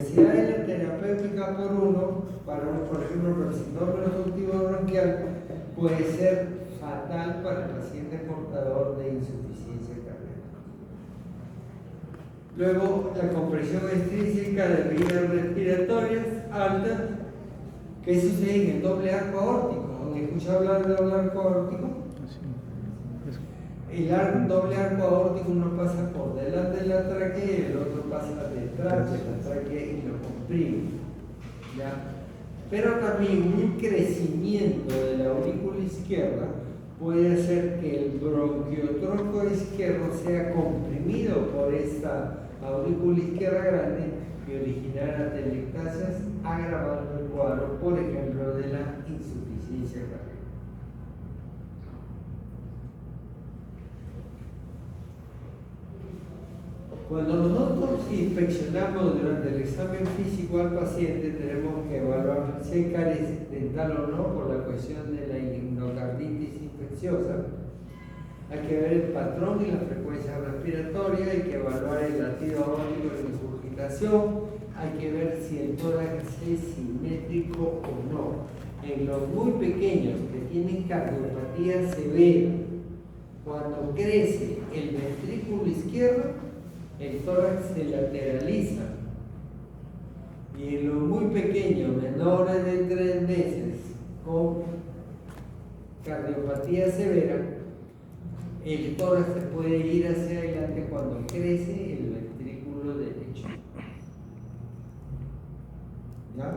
La terapéutica por uno, por ejemplo, para el síndrome obstructivo bronquial, puede ser fatal para el paciente portador de insuficiencia cardíaca. Luego, la compresión extrínseca de vías respiratorias altas. ¿Qué sucede en el doble arco aórtico? ¿Han escuchado hablar del doble arco aórtico? El doble arco aórtico uno pasa por delante de la tráquea y el otro pasa detrás de la tráquea y lo comprime, ¿ya? Pero también un crecimiento de la aurícula izquierda puede hacer que el bronquiotronco izquierdo sea comprimido por esta aurícula izquierda grande y originar atelectasias, agravando el cuadro, por ejemplo, de la insuficiencia cardíaca. Cuando nosotros inspeccionamos durante el examen físico al paciente, tenemos que evaluar si hay caries dental o no por la cuestión de la hipnocarditis infecciosa. Hay que ver el patrón y la frecuencia respiratoria, hay que evaluar el latido aórtico y la surgitación, hay que ver si el tórax es simétrico o no. En los muy pequeños que tienen cardiopatía severa, cuando crece el ventrículo izquierdo, el tórax se lateraliza, y en los muy pequeños, menores de 3 meses, con cardiopatía severa, el tórax se puede ir hacia adelante cuando crece el ventrículo derecho. ¿Ya?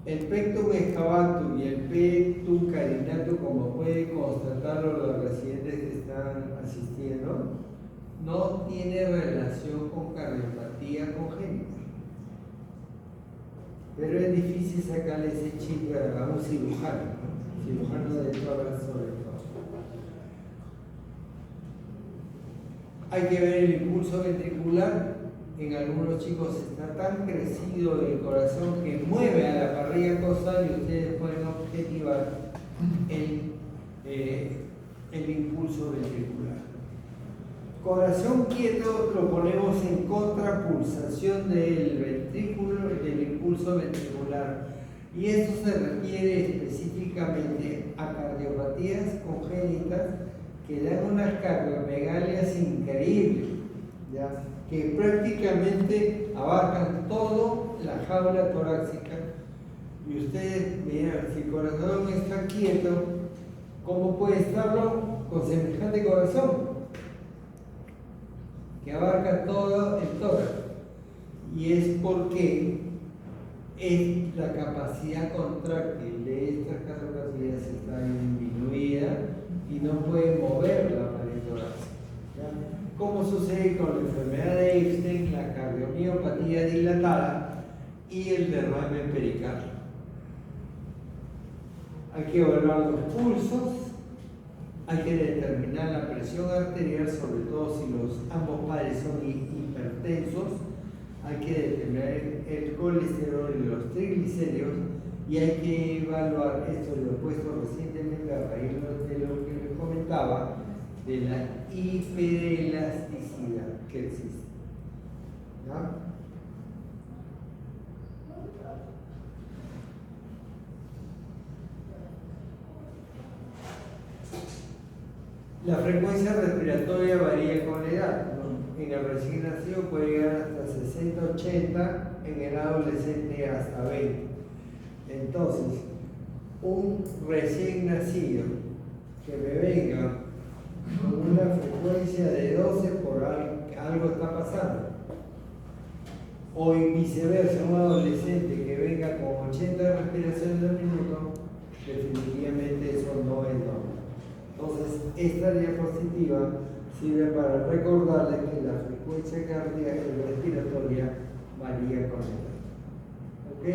El pectum excavatum y el pectum carinatum, como pueden constatarlo los residentes que están asistiendo, no tiene relación con cardiopatía congénita. Pero es difícil sacarle ese chip a un cirujano, ¿no? Cirujano de tórax sobre todo. Hay que ver el impulso ventricular. En algunos chicos está tan crecido el corazón que mueve a la parrilla costal y ustedes pueden objetivar el impulso ventricular. Corazón quieto lo ponemos en contrapulsación del ventrículo, del impulso ventricular, y esto se refiere específicamente a cardiopatías congénitas que dan unas cardiomegalias increíbles, ¿ya? Que prácticamente abarcan toda la jaula torácica, y ustedes miran, si el corazón está quieto, ¿cómo puede estarlo con semejante corazón? Que abarca todo el tórax, y es porque es la capacidad contráctil de estas capacidades está disminuida y no puede mover la pared torácica. ¿Cómo sucede con la enfermedad de Epstein, la cardiomiopatía dilatada y el derrame pericardio? Hay que evaluar los pulsos. Hay que determinar la presión arterial, sobre todo si ambos padres son hipertensos. Hay que determinar el colesterol y los triglicéridos, y hay que evaluar, esto lo he puesto recientemente a raíz de lo que les comentaba, de la hiperelasticidad que existe. ¿No? La frecuencia respiratoria varía con la edad, ¿no? En el recién nacido puede llegar hasta 60-80, en el adolescente hasta 20. Entonces, un recién nacido que me venga con una frecuencia de 12 por algo está pasando, o viceversa, un adolescente que venga con 80 respiraciones al minuto, definitivamente eso no es normal. Entonces, esta diapositiva sirve para recordarles que la frecuencia cardíaca y respiratoria varía con la edad. ¿Ok?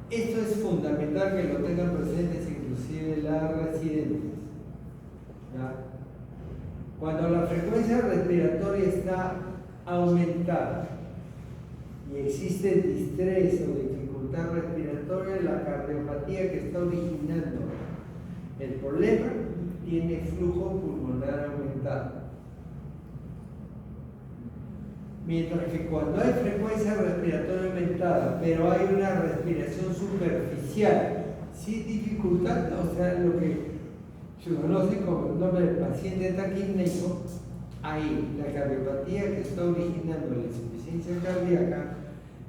Esto es fundamental que lo tengan presentes, inclusive las residentes. ¿Ya? Cuando la frecuencia respiratoria está aumentada y existe distrés o dificultad respiratoria, la cardiopatía que está originando el problema tiene flujo pulmonar aumentado. Mientras que cuando hay frecuencia respiratoria aumentada, pero hay una respiración superficial, sin dificultad, o sea, lo que se conoce como el nombre del paciente taquipneico, ahí la cardiopatía que está originando la insuficiencia cardíaca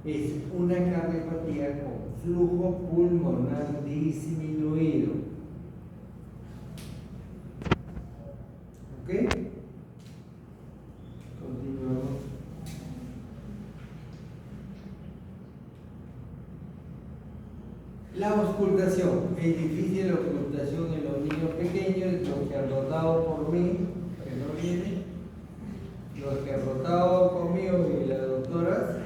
es una cardiopatía con flujo pulmonar disminuido. ¿Ok? Continuamos. La auscultación. Es difícil la auscultación en los niños pequeños, los que han rotado por mí, que no vienen, los que han rotado conmigo y las doctoras,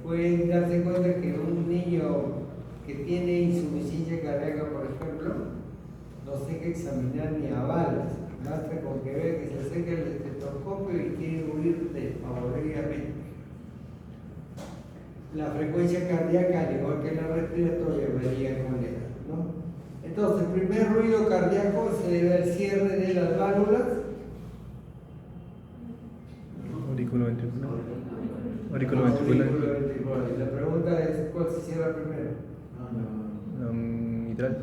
pueden darse cuenta que un niño que tiene insuficiencia cardíaca, por ejemplo, no se hay que examinar ni a balas, basta con que vea que se acerca el estetoscopio y quiere huir despavoridamente. La frecuencia cardíaca, al igual que la respiratoria, varía con la edad, ¿no? Entonces, el primer ruido cardíaco se debe al cierre de las válvulas. Auriculoventricular. Auriculoventricular. La pregunta es, ¿cuál se cierra primero? Mitral.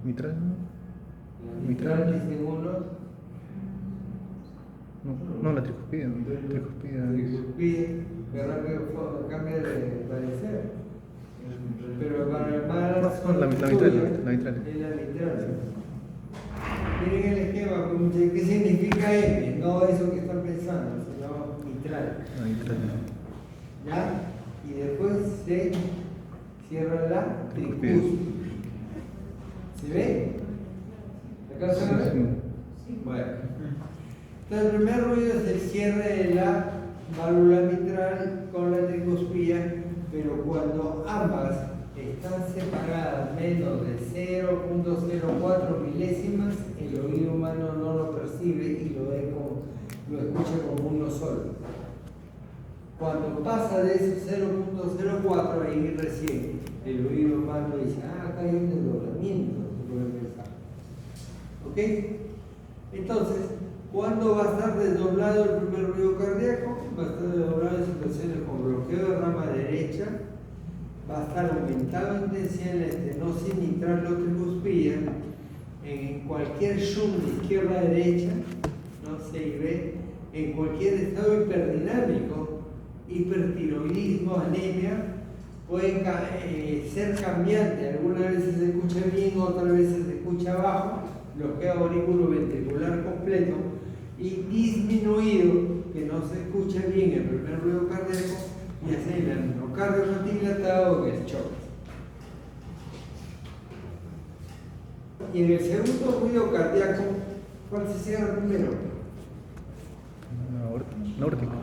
Mitral. La mitral, dicen unos. No, la tricuspida. Tricuspida, que rápido cambia de parecer. Pero para más. No, la mitral. Es la mitral. Miren el esquema, ¿qué significa M? No eso que están pensando, sino mitral. La mitral. ¿Ya? Y después se cierra la tricuspida. ¿Se ve? ¿Acá se ve? Sí. Bueno. Entonces, el primer ruido es el cierre de la válvula mitral con la tricuspida, pero cuando ambas están separadas menos de 0.04 milésimas, el oído humano no lo percibe y lo escucha como uno solo. Cuando pasa de esos 0.04, ahí recién el oído humano dice, acá hay un desdoblamiento, se puede pensar. ¿Ok? Entonces, ¿cuándo va a estar desdoblado el primer ruido cardíaco? Va a estar desdoblado en situaciones con bloqueo de rama derecha, va a estar aumentado en intensidad en la estenosis mitral o tricuspida, en cualquier shunt de izquierda a derecha, no se ve, en cualquier estado hiperdinámico, hipertiroidismo, anemia, pueden ser cambiantes, algunas veces se escucha bien, otras veces se escucha bajo, bloqueo auriculoventricular completo y disminuido, que no se escucha bien el primer ruido cardíaco, ya sea en el miocardio dilatado o en el choque. Y en el segundo ruido cardíaco, ¿cuál se cierra primero? La aórtica.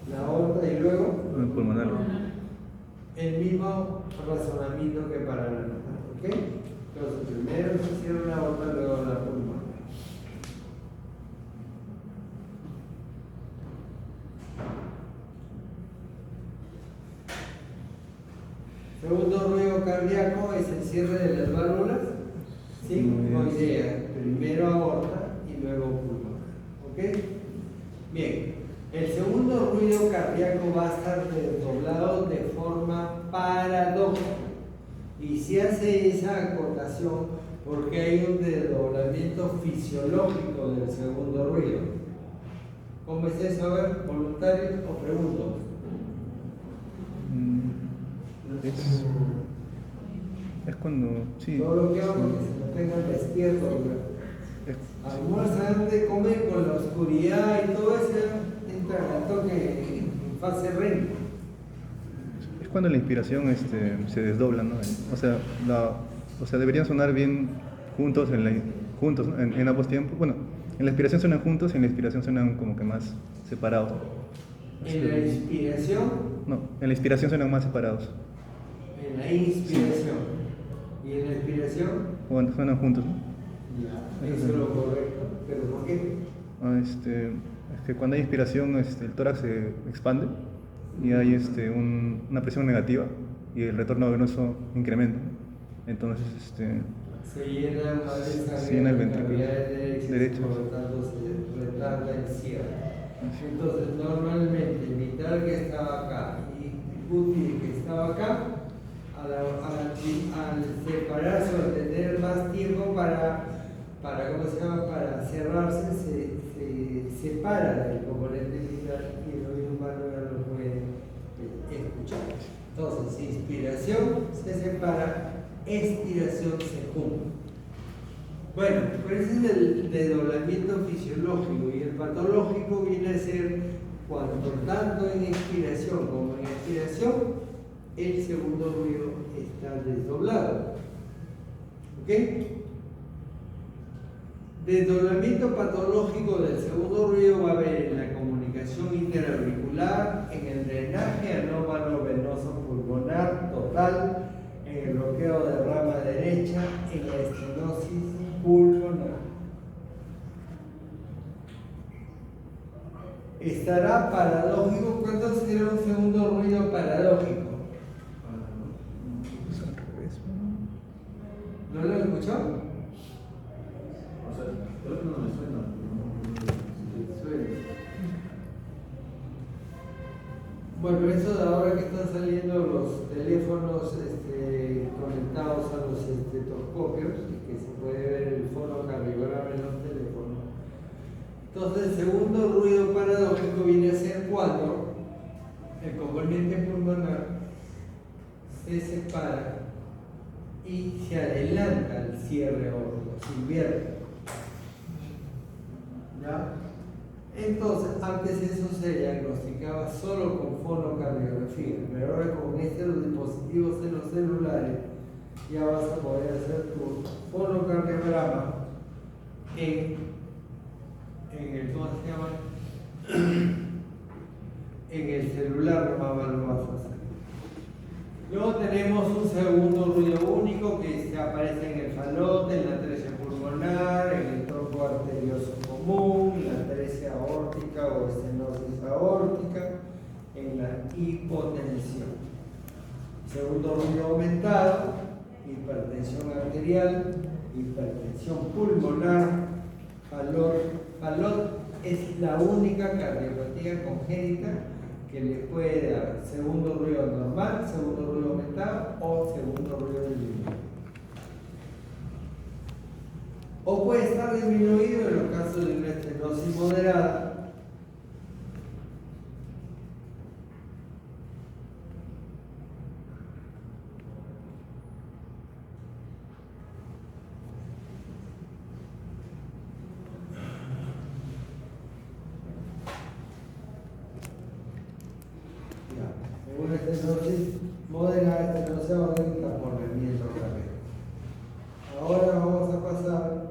La aorta y luego El pulmonar. el mismo razonamiento que para la normal, ¿ok? Entonces primero se cierra la aorta, luego la pulmonar. Segundo ruido cardíaco es el cierre de las válvulas, ¿sí? Como idea, primero aorta y luego pulmonar, ¿ok? Bien, el segundo ruido cardíaco va a estar desdoblado de forma paradójica y se hace esa acotación porque hay un desdoblamiento fisiológico del segundo ruido. ¿Cómo es eso? A ver, ¿voluntarios o pregunto? Es cuando, sí. Todo lo que hago que se mantengan despiertos. Almuerzan antes de comer con la oscuridad y todo eso, entra al toque en fase REM. Es cuando la inspiración se desdobla, ¿no? O sea, deberían sonar bien juntos, ¿no? En ambos tiempos. Bueno, en la inspiración suenan juntos y en la expiración suenan como que más separados. ¿En la inspiración? No, en la inspiración suenan más separados. En la inspiración. ¿Y en la expiración? Bueno, suenan juntos, ¿no? Ya, eso es lo correcto. ¿Pero por qué? Es que cuando hay inspiración, el tórax se expande y hay una presión negativa y el retorno venoso incrementa. Entonces, se llena más el ventrículo derecha, derecho. por lo tanto se retarda el cierre. Entonces, normalmente, el mitral que estaba acá y Guti que estaba acá, al separarse o tener más tiempo ¿cómo se llama? Para cerrarse, se separa del componente mitral y el oído humano ya lo puede escuchar. Entonces, inspiración se separa, expiración se junta. Bueno, pues ese es el desdoblamiento fisiológico y el patológico viene a ser cuando tanto en expiración como en expiración el segundo ruido está desdoblado. ¿Ok? Desdoblamiento patológico del segundo ruido va a haber en la comunicación interauricular, en el drenaje anómalo venoso pulmonar total, en el bloqueo de rama derecha, en la estenosis pulmonar. Estará paradójico. ¿Cuánto será un segundo ruido paradójico? ¿No lo escuchó? O sea, creo que no me suena. Bueno, eso de ahora que están saliendo los teléfonos conectados a los estetoscopios y que se puede ver el fonocardiograma en los teléfonos. Entonces, el segundo ruido paradójico viene a ser cuando el componente pulmonar se separa y se adelanta al cierre aórtico, se invierte. ¿Ya? Entonces, antes eso se diagnosticaba solo con fonocardiografía, pero ahora con estos dispositivos en los celulares ya vas a poder hacer tu fonocardiograma en el, ¿cómo se llama? En el celular nomás lo vas a hacer. Luego tenemos un segundo ruido único que se aparece en el falote, en la atresia pulmonar, en el tronco arterioso común, en la atresia aórtica o estenosis aórtica, en la hipotensión. Segundo ruido aumentado, hipertensión arterial, hipertensión pulmonar, falot es la única cardiopatía congénita que le puede dar segundo ruido normal, segundo ruido aumentado o segundo ruido disminuido. O puede estar disminuido en los casos de una estenosis moderada. En una estenosis moderada, estenosis aórtica, taponamiento cardíaco. Ahora vamos a pasar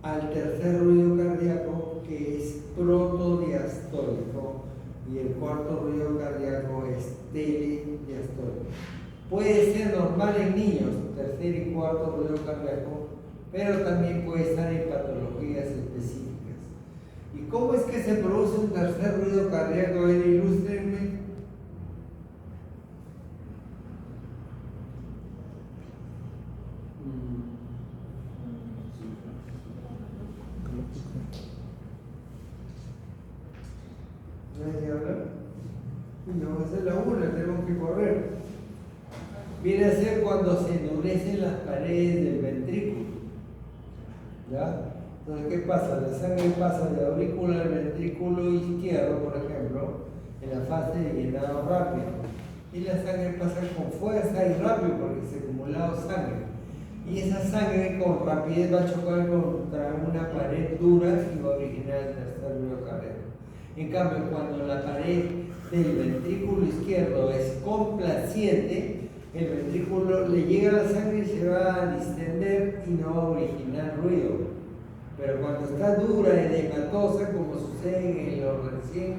al tercer ruido cardíaco, que es protodiastólico, y el cuarto ruido cardíaco es telediastólico. Puede ser normal en niños, tercer y cuarto ruido cardíaco, pero también puede estar en patologías específicas. ¿Y cómo es que se produce un tercer ruido cardíaco? A ver, ilústrenme. ¿Nadie habla? No, esa es la una, tenemos que correr. Viene a ser cuando se endurecen las paredes del ventrículo. ¿Ya? Entonces, ¿qué pasa? La sangre pasa de aurícula al ventrículo izquierdo, por ejemplo, en la fase de llenado rápido. Y la sangre pasa con fuerza y rápido porque se ha acumulado sangre. Y esa sangre con rapidez va a chocar contra una pared dura y va a originar el tercer ruido cardíaco. En cambio, cuando la pared del ventrículo izquierdo es complaciente, el ventrículo le llega la sangre y se va a distender y no va a originar ruido. Pero cuando está dura y edematosa, como sucede en los recién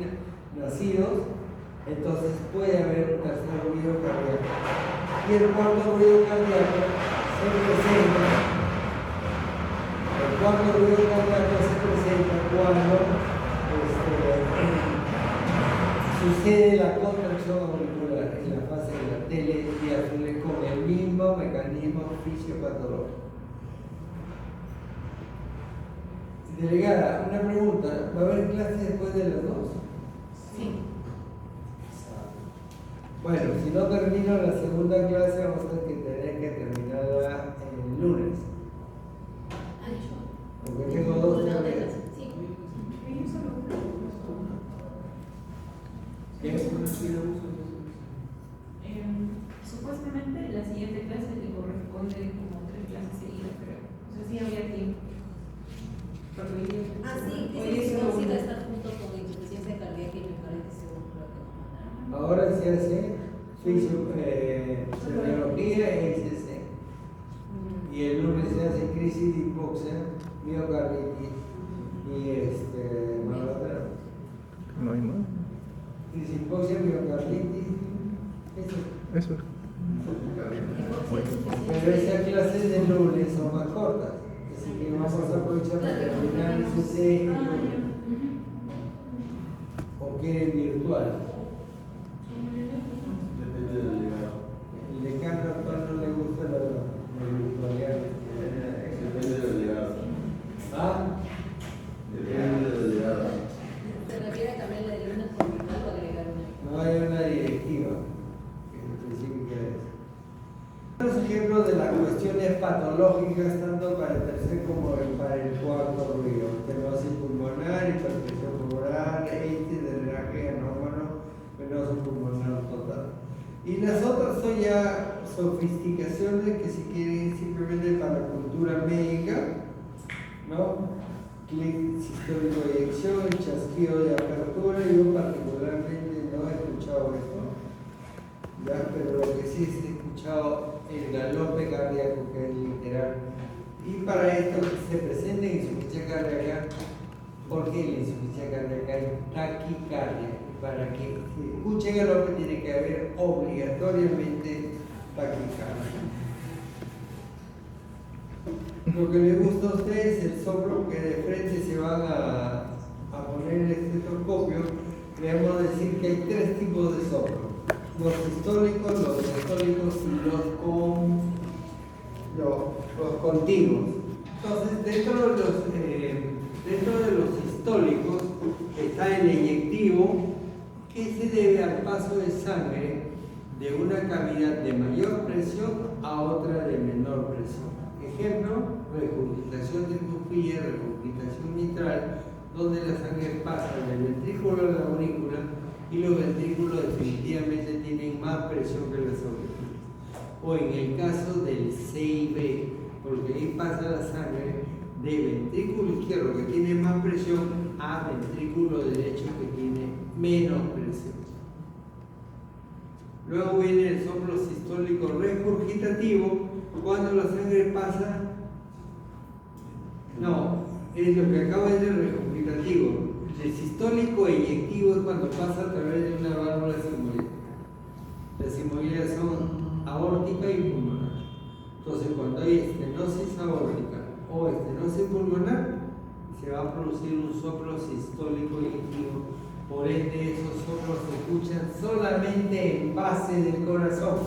nacidos, entonces puede haber un tercer ruido cardíaco. Y el cuarto ruido cardíaco se presenta. El cuarto ruido cardíaco se presenta cuando sucede la contracción auricular en la fase de la telediastólica con el mismo mecanismo fisiopatológico. Delegada, una pregunta. ¿Va a haber clases después de las 2? Sí. Bueno, si no termino la segunda clase, vamos a tener que terminarla el lunes. Porque tengo 2 tareas. Sí. ¿Qué es una Supuestamente la siguiente clase le corresponde como 3 clases seguidas, creo. O sea, sí había tiempo. Porque hoy día- Sí, hoy dice día que es sí va a una- estar junto con insuficiencia cardíaca y me parece según lo que nos mandaron. Ahora se hace fisiología e ICC. Y el lunes se hace crisis de hipoxia, miocarditis y maloterapia. No hay más. Crisis de hipoxia, miocarditis. Eso. Eso es. Pero esas clases de lunes son más cortas. Así que vamos a aprovechar para terminar el ICC o quieren virtual. Depende del delegado. El decano actual no le gusta la virtualidad. Depende del delegado. ¿Ah? Depende del delegado. ¿Se refiere a cambiar la de lunes por virtual o agregar una? No hay una directiva que especifique eso. Los ejemplos de las cuestiones patológicas, tanto para el tercer como para el cuarto ruido: estenosis pulmonar, hipertensión pulmonar, EITI, drenaje anómalo, venoso pulmonar total. Y las otras son ya sofisticaciones que si quieren simplemente para cultura médica, ¿no? Clic sistólico de eyección, chasquido de apertura. Yo particularmente no he escuchado esto, ¿ya? Pero lo que sí he escuchado el galope cardíaco, que es literal. Y para esto que se presente insuficiencia cardíaca, porque la insuficiencia cardíaca hay taquicardia. Para que se escuche galope tiene que haber obligatoriamente taquicardia. Lo que les gusta a ustedes es el soplo, que de frente se van a poner el estetoscopio. Le vamos a decir que hay 3 tipos de soplo: los sistólicos, los diastólicos y los continuos. Entonces, dentro de los sistólicos está el eyectivo, que se debe al paso de sangre de una cavidad de mayor presión a otra de menor presión. Ejemplo: regurgitación tricúspide, regurgitación mitral, donde la sangre pasa del ventrículo a la aurícula y los ventrículos definitivamente tienen más presión que las aurículas. O en el caso del CIB, porque ahí pasa la sangre de ventrículo izquierdo, que tiene más presión, a ventrículo derecho, que tiene menos presión. Luego viene el soplo sistólico regurgitativo, cuando la sangre pasa, no, es lo que acabo de decir, regurgitativo. El sistólico eyectivo es cuando pasa a través de una válvula sigmoidea. Las sigmoideas son aórtica y pulmonar. Entonces, cuando hay estenosis aórtica o estenosis pulmonar, se va a producir un soplo sistólico eyectivo. Por ende, esos soplos se escuchan solamente en base del corazón.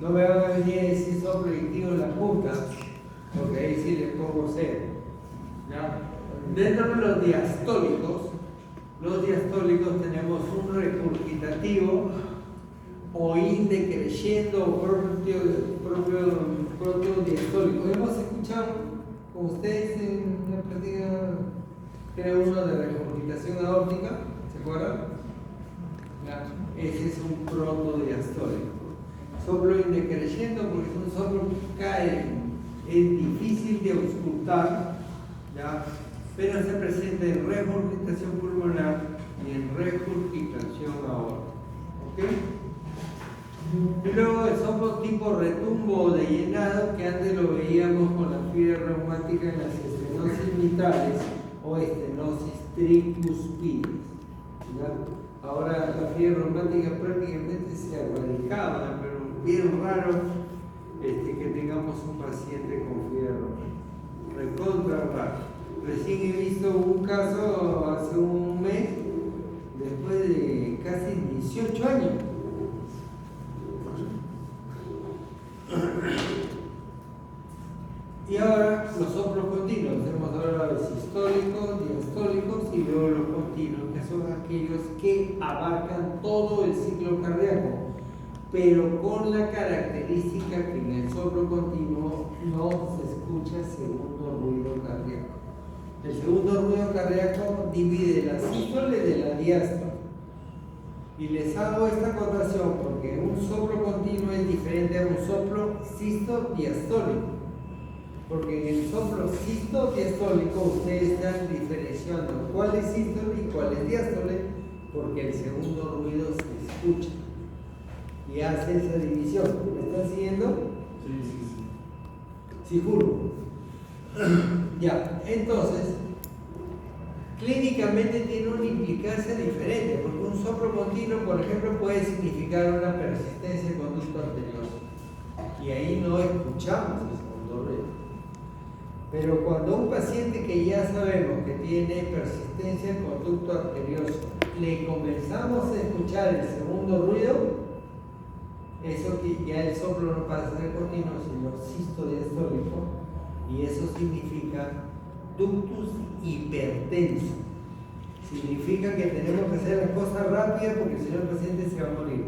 No me van a venir a decir soplo eyectivo en la punta, porque ahí sí le pongo cero. ¿Ya? Dentro de los diastólicos tenemos un regurgitativo o indecreyendo propio diastólico. Hemos escuchado con ustedes en la práctica, creo, uno de regurgitación aórtica, ¿se acuerdan? ¿Ya? Ese es un protodiastólico. Soplo indecreyendo, porque es un soplo que cae, es difícil de auscultar, ¿ya? Pero se presenta en regurgitación pulmonar y en regurgitación aórtica. ¿Ok? Y luego el soplo tipo retumbo de llenado, que antes lo veíamos con la fibra reumática en las estenosis mitrales o estenosis tricuspides. ¿Ya? Ahora la fibra reumática prácticamente se ha erradicado, pero bien raro que tengamos un paciente con fibra reumática. Recontra raro. Recién he visto un caso hace un mes, después de casi 18 años. Y ahora los soplos continuos. Hemos hablado de sistólico, continuos, que son aquellos que abarcan todo el ciclo cardíaco, pero con la característica que en el soplo continuo no se escucha segundo ruido cardíaco. El segundo ruido cardíaco divide la sístole de la diástole. Y les hago esta acotación porque un soplo continuo es diferente a un soplo sisto-diastólico. Porque en el soplo sisto-diastólico ustedes están diferenciando cuál es sístole y cuál es diástole, porque el segundo ruido se escucha y hace esa división. ¿Me están siguiendo? Sí. Sí, juro. Ya, entonces, clínicamente tiene una implicancia diferente, porque un soplo continuo, por ejemplo, puede significar una persistencia de conducto arterioso. Y ahí no escuchamos el segundo ruido. Pero cuando un paciente que ya sabemos que tiene persistencia en conducto arterioso, le comenzamos a escuchar el segundo ruido, eso que ya el soplo no pasa a ser continuo, sino sisto-diastólico, y eso significa ductus hipertenso. Significa que tenemos que hacer las cosas rápidas porque si no el paciente se va a morir.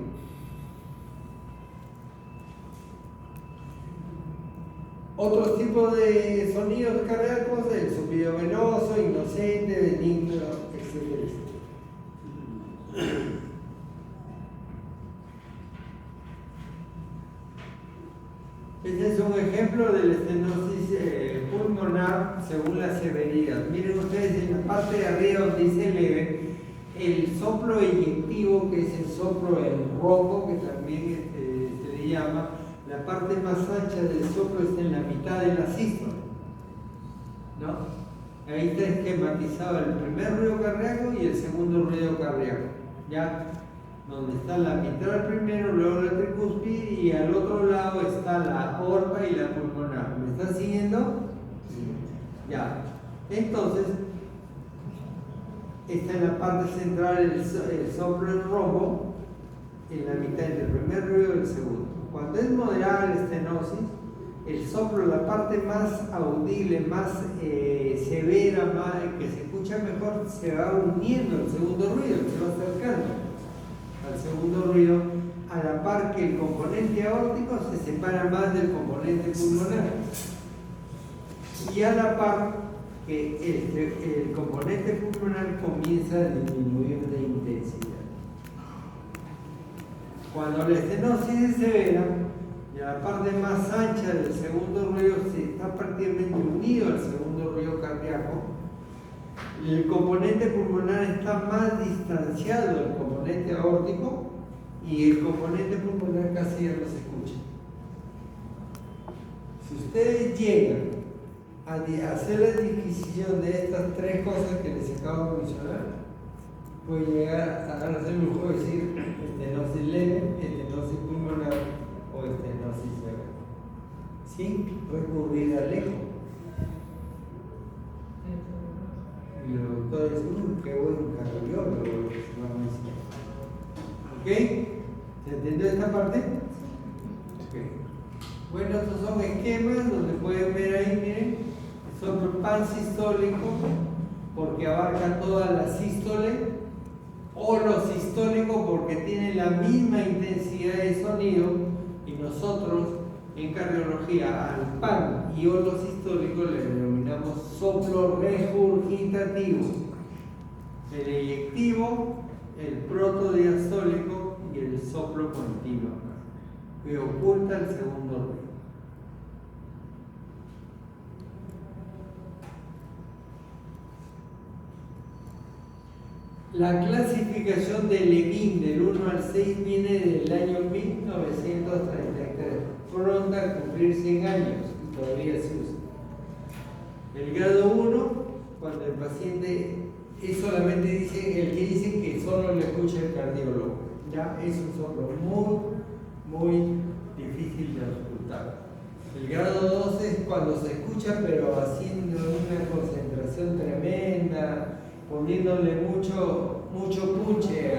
Otros tipos de sonidos cardíacos, el zumbido venoso, inocente, benigno, etc. Este es un ejemplo de la estenosis pulmonar según la severidad. Miren ustedes en la parte de arriba donde dice leve, el soplo eyectivo, que es el soplo el rojo, que también se le llama, la parte más ancha del soplo está en la mitad de la sístole, ¿no? Ahí está esquematizado el primer ruido cardíaco y el segundo ruido cardíaco, ¿ya? Donde está la mitral primero, luego la tricúspide y al otro lado está la aorta y la pulmonar. ¿Me están siguiendo? Sí. Ya. Entonces, está en la parte central el soplo en rojo, en la mitad del primer ruido y el segundo. Cuando es moderada la estenosis, el soplo, la parte más audible, más severa, más, que se escucha mejor, se va uniendo al segundo ruido, se va acercando al segundo ruido, a la par que el componente aórtico se separa más del componente pulmonar. Y a la par que el componente pulmonar comienza a disminuir de intensidad. Cuando la estenosis es severa, y a la parte más ancha del segundo ruido se está prácticamente unido al segundo ruido cardíaco, el componente pulmonar está más distanciado del componente aórtico y el componente pulmonar casi ya no se escucha. Si ustedes llegan a hacer la disquisición de estas tres cosas que les acabo de mencionar, puede llegar a darse el lujo de decir estenosis leve, estenosis pulmonar o estenosis severa, sin recurrir al eco. Y los doctores dicen, qué buen cardiólogo, ¿ok? ¿Se entendió esta parte? Okay. Bueno, estos son esquemas donde pueden ver ahí, miren, soplo pansistólico, porque abarca toda la sístole, holosistólico porque tiene la misma intensidad de sonido, y nosotros en cardiología al pan y holosistólico le denominamos soplo regurgitativo. El eyectivo, el protodiastólico y el soplo continuo, que oculta el segundo ruido. La clasificación de Levin del 1 al 6 viene del año 1933, pronta a cumplir 100 años y todavía se usa. El grado 1, cuando el paciente es solamente dice, el que dice que solo le escucha el cardiólogo, ya es un soplo muy difícil de ocultar. El grado 2 es cuando se escucha pero haciendo una concentración tremenda, poniéndole mucho puche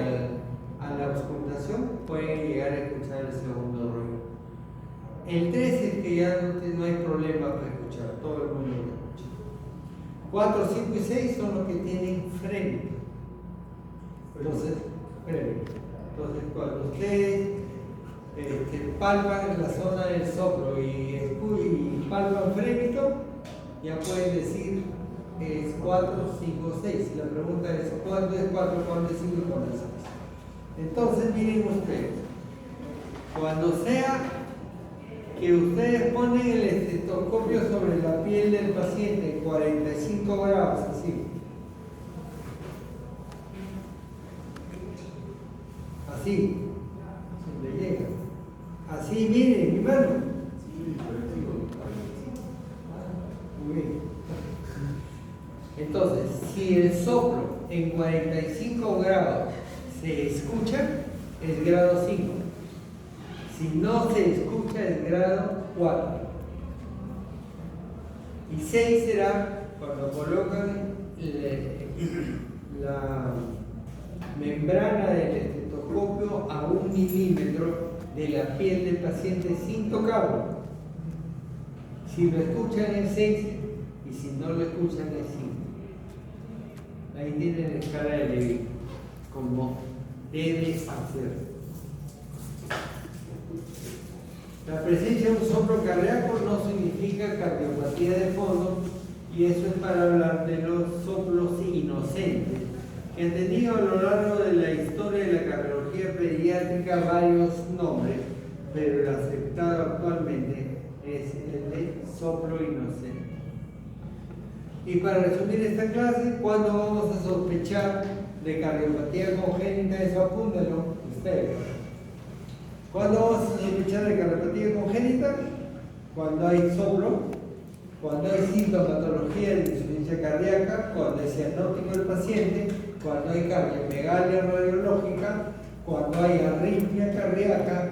a la auscultación, pueden llegar a escuchar el segundo ruido. El 3 es que ya no hay problema para escuchar, todo el mundo lo escucha. 4, 5 y 6 son los que tienen freno. Entonces, cuando ustedes palpan la zona del soplo y palpan frémito, ya pueden decir es 4, 5, 6. La pregunta es ¿cuándo es 4, cuándo es 5 y cuándo es 6? Entonces, miren ustedes, cuando sea que ustedes ponen el estetoscopio sobre la piel del paciente 45 grados, así. Así, donde llega. Así, miren, mi mano. Muy bien. Entonces, si el soplo en 45 grados se escucha, es grado 5. Si no se escucha, es grado 4. Y 6 será cuando colocan la membrana del estetoscopio a 1 milímetro de la piel del paciente sin tocarlo. Si lo escuchan es 6 y si no lo escuchan es 5. Ahí tienen la escala de Levy, como debe hacer. La presencia de un soplo cardíaco no significa cardiopatía de fondo, y eso es para hablar de los soplos inocentes, que han tenido a lo largo de la historia de la cardiología pediátrica varios nombres, pero el aceptado actualmente es el de soplo inocente. Y para resumir esta clase, ¿cuándo vamos a sospechar de cardiopatía congénita? Eso apúntenlo ustedes. ¿Cuándo vamos a sospechar de cardiopatía congénita? Cuando hay soplo, cuando hay sintomatología de insuficiencia cardíaca, cuando es cianótico el paciente, cuando hay cardiomegalia radiológica, cuando hay arritmia cardíaca,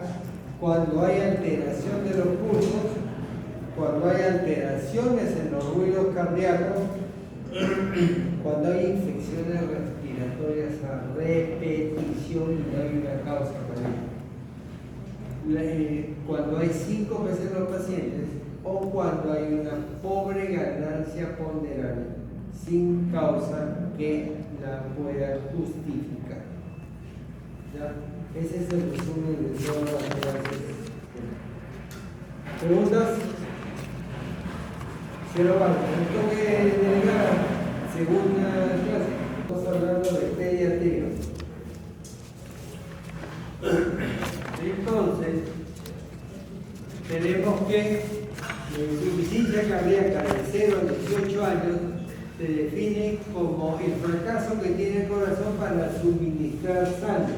cuando hay alteración de los pulsos, cuando hay alteraciones en los ruidos cardíacos, cuando hay infecciones respiratorias a repetición y no hay una causa para ello. Cuando hay síncope en los pacientes o cuando hay una pobre ganancia ponderal sin causa que la pueda justificar. ¿Ya? Ese es el resumen de todas las clases. ¿Preguntas? Cero vale. Entonces, de la segunda clase, estamos hablando de pediatría. Entonces, tenemos que la insuficiencia cardíaca de 0 a 18 años se define como el fracaso que tiene el corazón para suministrar sangre.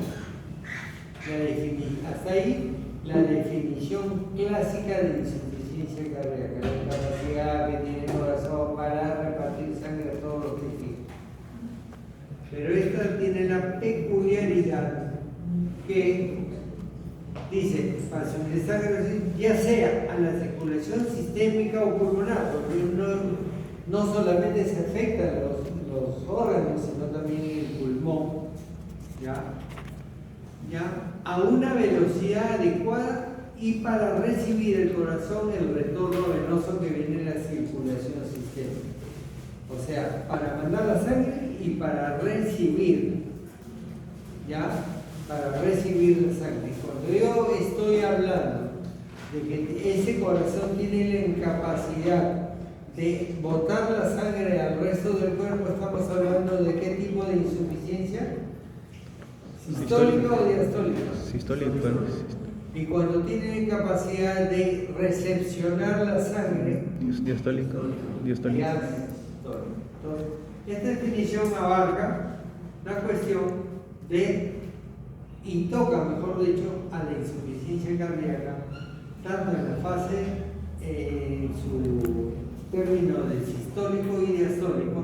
Hasta ahí, la definición clásica de insuficiencia cardíaca, la incapacidad que tiene el corazón para repartir sangre a todo lo que quiere. Pero esta tiene la peculiaridad que dice, para suministrar sangre, ya sea a la circulación sistémica o pulmonar, porque no solamente se afectan los órganos, sino también el pulmón, ¿ya? A una velocidad adecuada y para recibir el corazón el retorno venoso que viene de la circulación sistémica. O sea, para mandar la sangre y para recibir, ¿ya? Para recibir la sangre. Cuando yo estoy hablando de que ese corazón tiene la incapacidad de botar la sangre al resto del cuerpo, estamos hablando de qué tipo de insuficiencia. ¿Sistólica o diastólica? Sistólica. Y cuando tiene capacidad de recepcionar la sangre, Diastólica. Entonces, esta definición abarca la cuestión de, y toca, mejor dicho, a la insuficiencia cardíaca, tanto en la fase, en su término de sistólico y diastólico,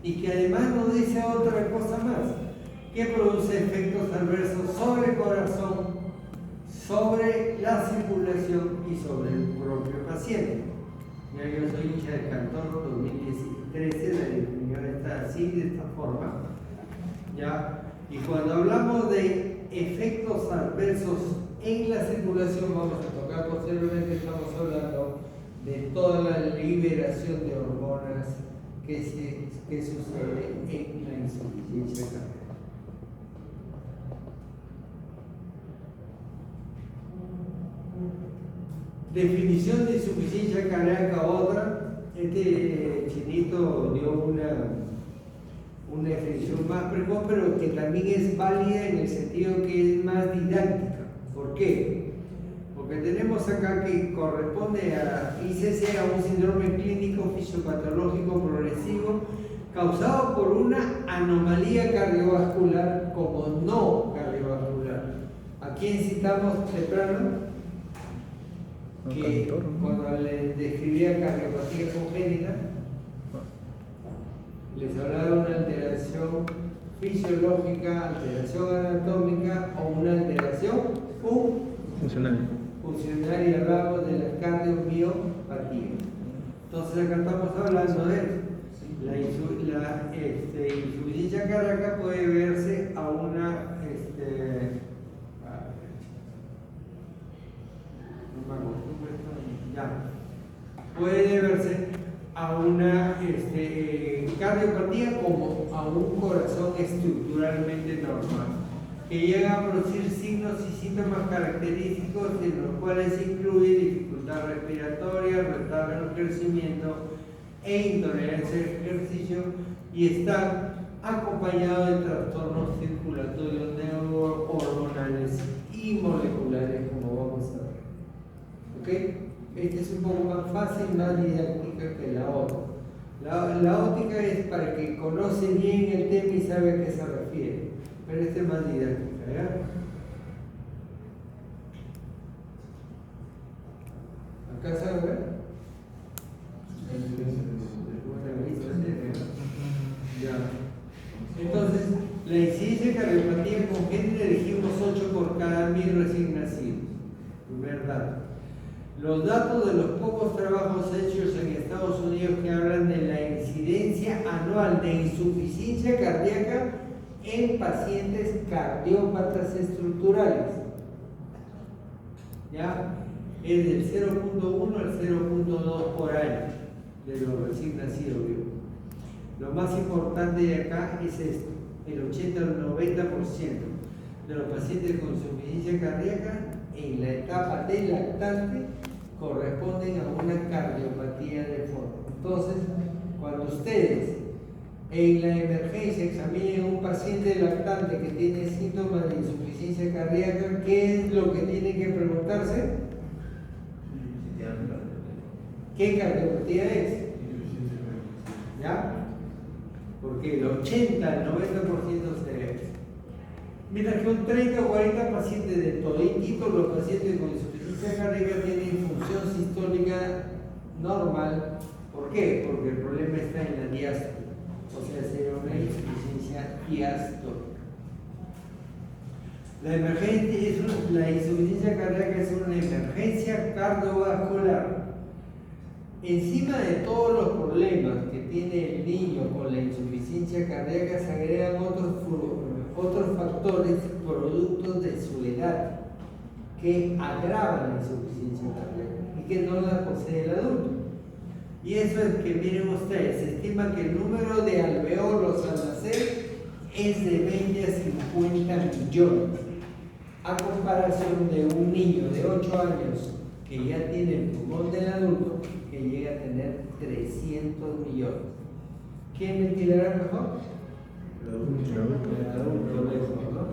y que además nos dice otra cosa más, que produce efectos adversos sobre el corazón, sobre la circulación y sobre el propio paciente. Ya yo soy hincha del Cantor 2013, la definición está así, de esta forma. ¿Ya? Y cuando hablamos de efectos adversos en la circulación, vamos a tocar posteriormente, estamos hablando de toda la liberación de hormonas que sucede en la insuficiencia cardíaca. Definición de insuficiencia cardíaca, otra. Este chinito dio una definición más precoz, pero que también es válida en el sentido que es más didáctica. ¿Por qué? Porque tenemos acá que corresponde a ICC, a un síndrome clínico fisiopatológico progresivo causado por una anomalía cardiovascular como no cardiovascular. ¿A quién citamos temprano? Que cuando le describía cardiopatía congénita, les hablaba de una alteración fisiológica, alteración anatómica o una alteración funcional. Y hablamos de la cardiomiopatías. Entonces acá estamos hablando de eso. La insuficiencia cardíaca puede verse a una puede verse a una cardiopatía como a un corazón estructuralmente normal, que llega a producir signos y síntomas característicos en los cuales se incluye dificultad respiratoria, retardo en el crecimiento e intolerancia al ejercicio, y está acompañado de trastornos circulatorios neurohormonales y moleculares, como vamos a ver. ¿Ok? Esta es un poco más fácil, más didáctica que la otra. La óptica es para que conoce bien el tema y sabe a qué se refiere, pero esta es más didáctica, ¿ya? ¿Acá se ve? Ya. Entonces, la incidencia de cardiopatía congénita elegimos 8 por cada 1000 recién nacidos. Primer dato. Los datos de los pocos trabajos hechos en Estados Unidos que hablan de la incidencia anual de insuficiencia cardíaca en pacientes cardiópatas estructurales, ¿ya? Es del 0.1 al 0.2 por año de los recién nacidos vivos. Lo más importante de acá es esto: el 80 al 90% de los pacientes con insuficiencia cardíaca en la etapa de lactante corresponden a una cardiopatía de fondo. Entonces, cuando ustedes en la emergencia examinen a un paciente lactante que tiene síntomas de insuficiencia cardíaca, ¿qué es lo que tienen que preguntarse? ¿Qué cardiopatía es? ¿Ya? Porque el 80 al 90% se ve. Mientras que un 30 o 40 pacientes de toditito, los pacientes con insuficiencia cardíaca tienen función sistólica normal. ¿Por qué? Porque el problema está en la diástole. O sea, sería una insuficiencia diastólica. La insuficiencia cardíaca es una emergencia cardiovascular. Encima de todos los problemas que tiene el niño con la insuficiencia cardíaca, se agregan otros factores productos de su edad que agravan la insuficiencia cardíaca y que no la posee el adulto. Y eso es que, miren ustedes, se estima que el número de alveolos al nacer es de 20 a 50 millones, a comparación de un niño de 8 años que ya tiene el pulmón del adulto, que llega a tener 300 millones. ¿Quién ventilará mejor? El adulto mejor, ¿no?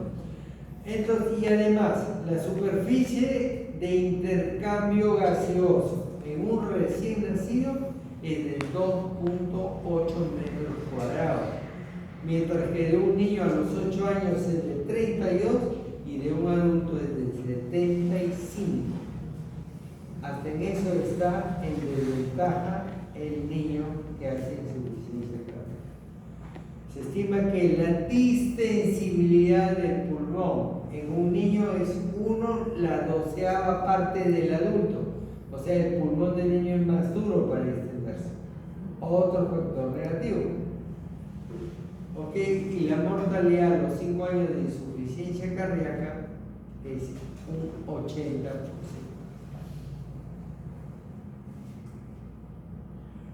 Entonces, y además, la superficie de intercambio gaseoso en un recién nacido es de 2.8 metros cuadrados, mientras que de un niño a los 8 años es de 32 y de un adulto es de 75. Hasta en eso está en desventaja el niño que hace insuficiencia cardíaca. Se estima que la distensibilidad del pulmón en un niño es 1/12 parte del adulto. O sea, el pulmón del niño es más duro para extenderse. Otro factor negativo. ¿Ok? Y la mortalidad a los 5 años de insuficiencia cardíaca es un 80%.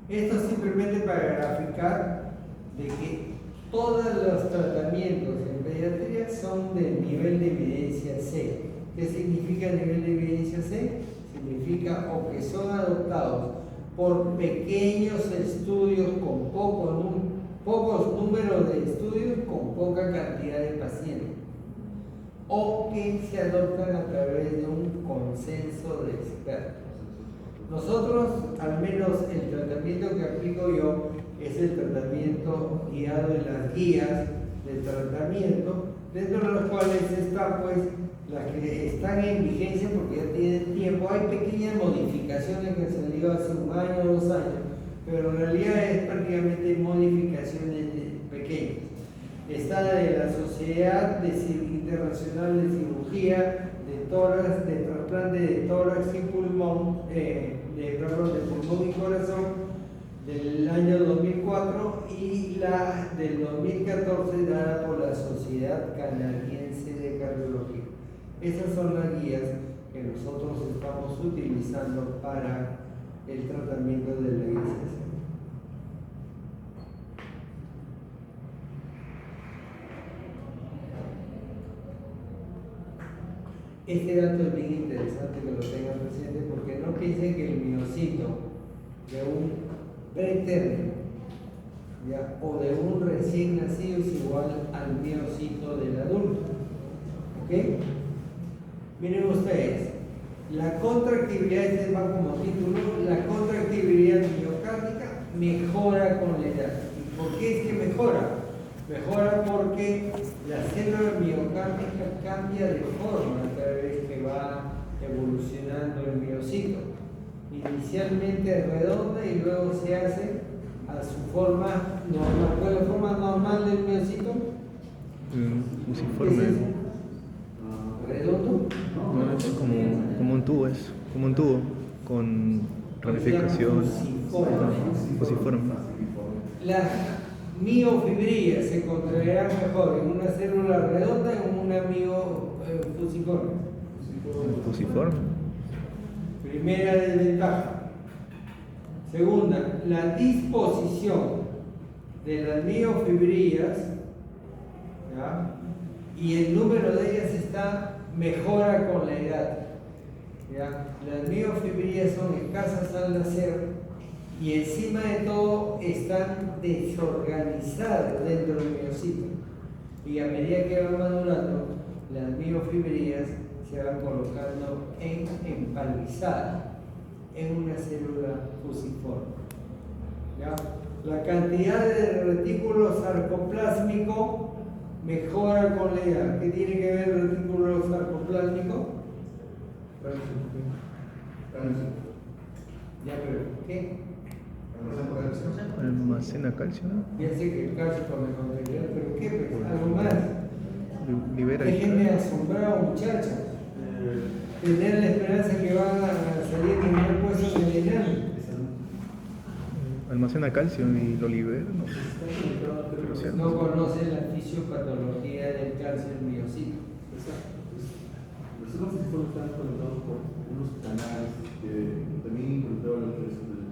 Esto simplemente para graficar de que todos los tratamientos en pediatría son del nivel de evidencia C. ¿Qué significa nivel de evidencia C? significa o que son adoptados por pequeños estudios con pocos números de estudios con poca cantidad de pacientes, o que se adoptan a través de un consenso de expertos. Nosotros, al menos el tratamiento que aplico yo, es el tratamiento guiado en las guías de tratamiento, dentro de los cuales está pues las que están en vigencia porque ya tienen tiempo. Hay pequeñas modificaciones que han salido hace un año o 2 años, pero en realidad es prácticamente modificaciones pequeñas. Está la de la Sociedad Internacional de Cirugía de Tórax, de trasplante de tórax y pulmón, de pulmón y corazón, del año 2004, y la del 2014 dada por la Sociedad Canadiense de Cardiología. Esas son las guías que nosotros estamos utilizando para el tratamiento de la iniciación. Este dato es bien interesante que lo tengan presente, porque no piensen que el miocito de un pretérmino o de un recién nacido es igual al miocito del adulto. ¿Ok? Miren ustedes, la contractibilidad, este va como título, la contractibilidad miocárdica mejora con la edad. ¿Y por qué es que mejora? Mejora porque la célula miocárdica cambia de forma cada vez que va evolucionando el miocito. Inicialmente redonda y luego se hace a su forma normal. ¿Cuál es la forma normal del miocito? Fusiforme. ¿Es ese? ¿Redondo? No, es como un tubo, es como un tubo con ramificación. Fusiforme. Las miofibrillas se contraerán mejor en una célula redonda que en una fusiforme. Fusiforme. Primera desventaja. Segunda, la disposición de las miofibrillas, ¿ya?, y el número de ellas mejora con la edad. ¿Ya? Las miofibrillas son escasas al nacer y encima de todo están desorganizadas dentro del miocito. Y a medida que van madurando, las miofibrillas se van colocando empalmizadas en una célula fusiforme. ¿Ya? La cantidad de retículo sarcoplásmico mejora con la edad. ¿Qué tiene que ver el retículo sarcoplásmico? Ya, pero ¿qué? Almacena calcio, ¿no? Ya sé que el calcio con la contractilidad, pero ¿qué? Pues, algo más. Libera Déjenme asombrar, muchachos. Tener la esperanza que van a salir en un puesto de verano. almacena calcio y lo libera, ¿no? Pero cierto. No conocen la fisiopatología del cáncer miocito. Exacto. Los órganos fusiformes están conectados por unos canales que también involucraban la creación del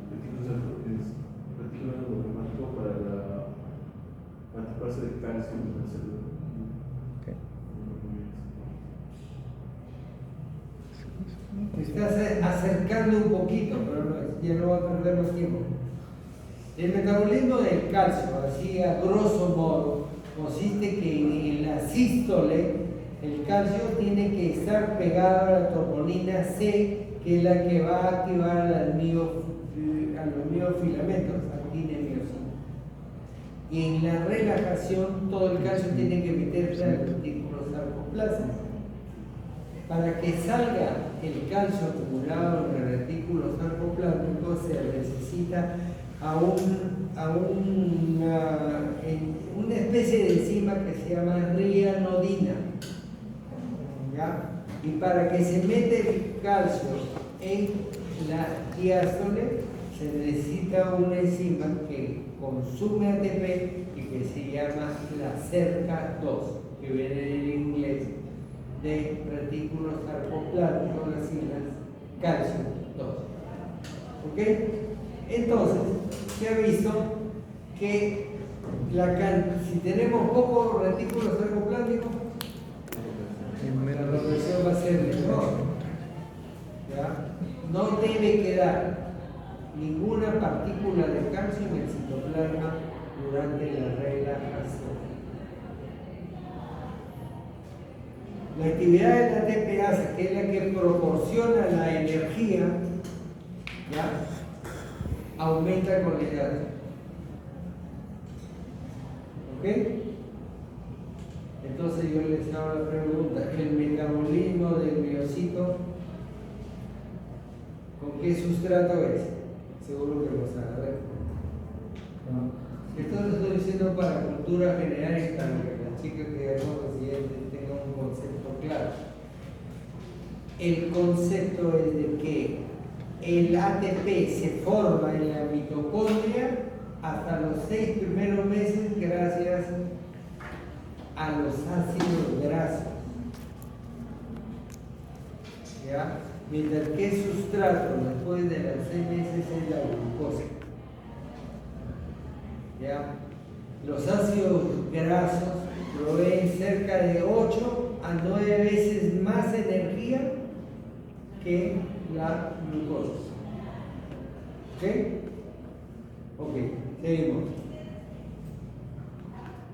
retículo endoplasmático para anticiparse de calcio en la célula. Okay. Me estás acercando un poquito, pero ya no va a perder más tiempo. El metabolismo del calcio, así a grosso modo, consiste que en la sístole el calcio tiene que estar pegado a la troponina C, que es la que va a activar a los miofilamentos, actina y miocina. Y en la relajación todo el calcio tiene que meterse al retículo sarcoplásmico. Para que salga el calcio acumulado en el retículo sarcoplásmico se necesita una especie de enzima que se llama rianodina. ¿Ya? Y para que se mete el calcio en la diástole se necesita una enzima que consume ATP y que se llama la cerca-2, que viene en inglés de retículo sarcoplásmico, las siglas calcio 2. ¿Ok? Entonces, se ha visto que si tenemos poco retículo sarcoplásmico, la progresión va a ser menor. ¿Ya? el citoplasma durante la relajación. La actividad de la TPasa, que es la que proporciona la energía, ¿ya? Aumenta con la edad. ¿Ok? Entonces yo les hago la pregunta, ¿el metabolismo del miocito con qué sustrato es? Seguro que lo saben. ¿No? Esto lo estoy diciendo para cultura general y para que las chicas que son residentes tengan un concepto claro. El concepto es de que el ATP se forma en la mitocondria hasta los 6 primeros meses gracias a los ácidos grasos. ¿Ya? Mientras que el sustrato después de los 6 meses es la glucosa. ¿Ya? Los ácidos grasos proveen cerca de 8 a 9 veces más energía que la glucosa. ¿Ok? Ok, seguimos.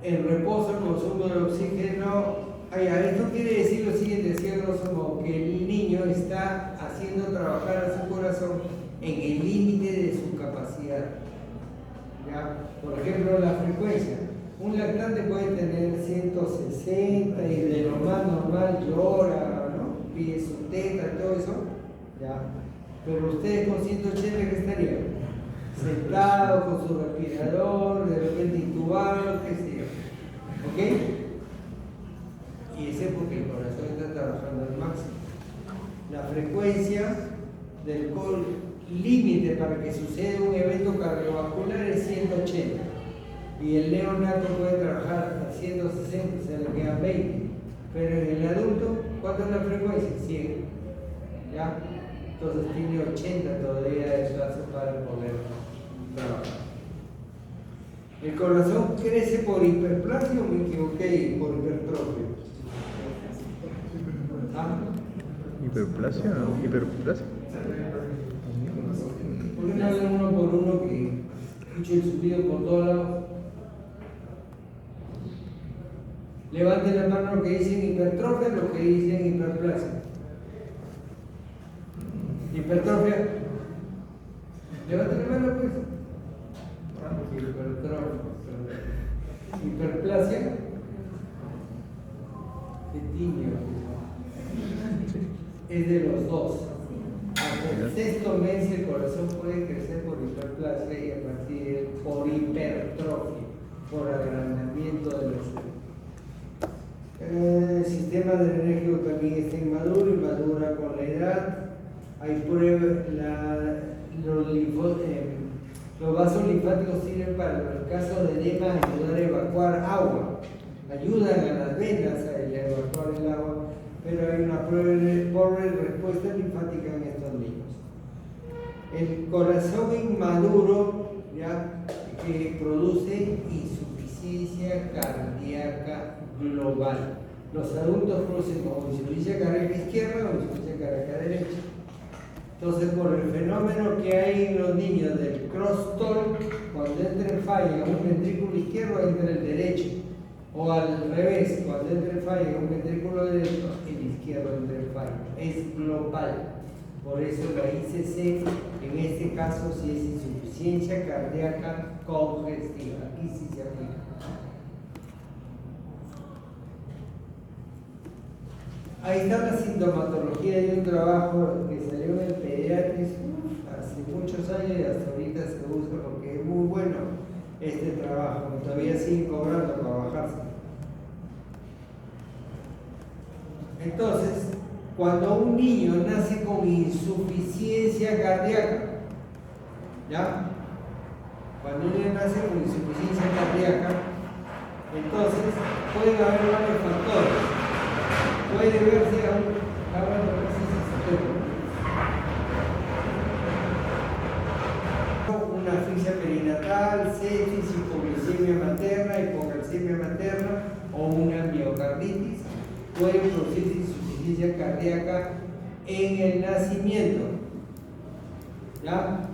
El reposo, el consumo de oxígeno. Esto quiere decir lo siguiente, ¿cierto? Como que el niño está haciendo trabajar a su corazón en el límite de su capacidad. ¿Ya? Por ejemplo, la frecuencia. Un lactante puede tener 160 y de lo más normal llora, ¿no? Pide su teta y todo eso. ¿Ya? Pero ustedes con 180, ¿qué estarían? Sentado con su respirador, de repente intubado, qué sé yo. ¿Ok? Y ese es porque el corazón está trabajando al máximo. La frecuencia del límite para que suceda un evento cardiovascular es 180. Y el neonato puede trabajar hasta 160, o sea, le quedan 20. Pero en el adulto, ¿cuánto es la frecuencia? 100. ¿Ya? Entonces tiene 80 todavía de espacio para poder trabajar. ¿El corazón crece por hiperplasia o me equivoqué? Por hipertrofia. ¿Ah? ¿Hiperplasia? ¿Hiperplasia? ¿Por qué no hablan uno por uno que escuche el subido por todos lados? Levanten la mano los que dicen hipertrofia, los que dicen hiperplasia. Hipertrofia. Levanten la mano, pues. Hipertrofia. Hiperplasia. Qué tímido. Es de los dos. Hasta el sexto mes el corazón puede crecer por hiperplasia y a partir de por hipertrofia, por agrandamiento de los células. El sistema adrenérgico también está inmaduro y madura con la edad. Hay pruebas, los vasos linfáticos sirven para el caso de edema ayudar a evacuar agua, ayudan a las venas a evacuar el agua, pero hay una pobre respuesta linfática en estos niños. El corazón inmaduro, ¿ya? Que produce insuficiencia cardíaca global. Los adultos producen como insuficiencia cardíaca izquierda o insuficiencia cardíaca derecha. Entonces, por el fenómeno que hay en los niños del cross-talk, cuando entra en falla un ventrículo izquierdo, entra el derecho. O al revés, cuando entra en falla un ventrículo derecho, el izquierdo entra en falla. Es global. Por eso la ICC, en este caso, sí es insuficiencia cardíaca congestiva. Aquí sí se aplica. Ahí está la sintomatología de un trabajo que salió en el Pediatrics hace muchos años y hasta ahorita se usa porque es muy bueno este trabajo. Todavía siguen cobrando para bajarse. Entonces, cuando un niño nace con insuficiencia cardíaca, ¿ya? Cuando un niño nace con insuficiencia cardíaca, entonces pueden haber varios factores. Puede verse una asfixia perinatal, sepsis, hipoglucemia materna, hipocalcemia materna o una miocarditis. Puede producirse insuficiencia cardíaca en el nacimiento. ¿Ya?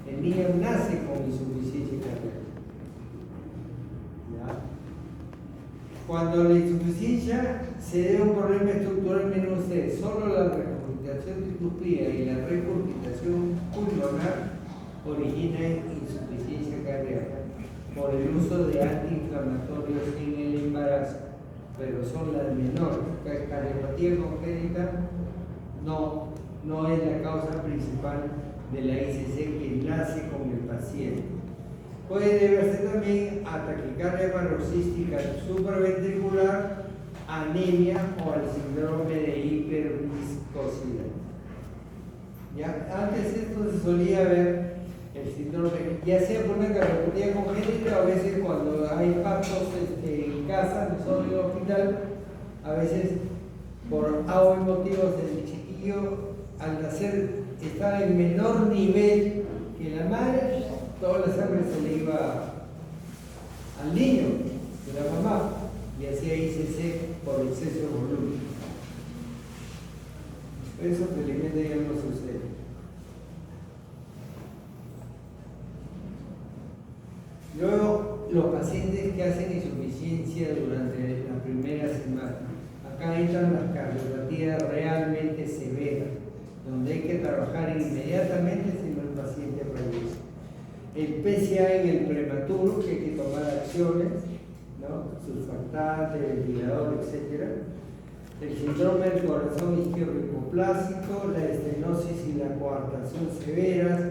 El niño nace con insuficiencia cardíaca. ¿Ya? Cuando la insuficiencia se debe a un problema estructural menor C, solo la regurgitación tricuspida y la regurgitación pulmonar originan insuficiencia cardíaca por el uso de antiinflamatorios en el embarazo, pero son las menores. Cardiopatía congénita no es la causa principal de la ICC que nace con el paciente. Puede deberse también a taquicardia paroxística supraventricular, anemia o al síndrome de hiperviscosidad. ¿Ya? Antes esto se solía ver el síndrome, ya sea por una cardiopatía congénita o a veces cuando hay partos en casa, no solo en el hospital, a veces por algo motivos el chiquillo al nacer estaba en menor nivel que la madre, toda la sangre se le iba al niño de la mamá y hacía ICC por exceso de volumen. Eso felizmente ya no sucede. Luego, los pacientes que hacen insuficiencia durante la primera semana. Acá entran las cardiopatías realmente severas, donde hay que trabajar inmediatamente si no el paciente fallece. El PCA en el prematuro, que hay que tomar acciones, ¿no? Surfactante, ventilador, etc. El síndrome del corazón izquierdo hipoplásico, la estenosis y la coartación severas,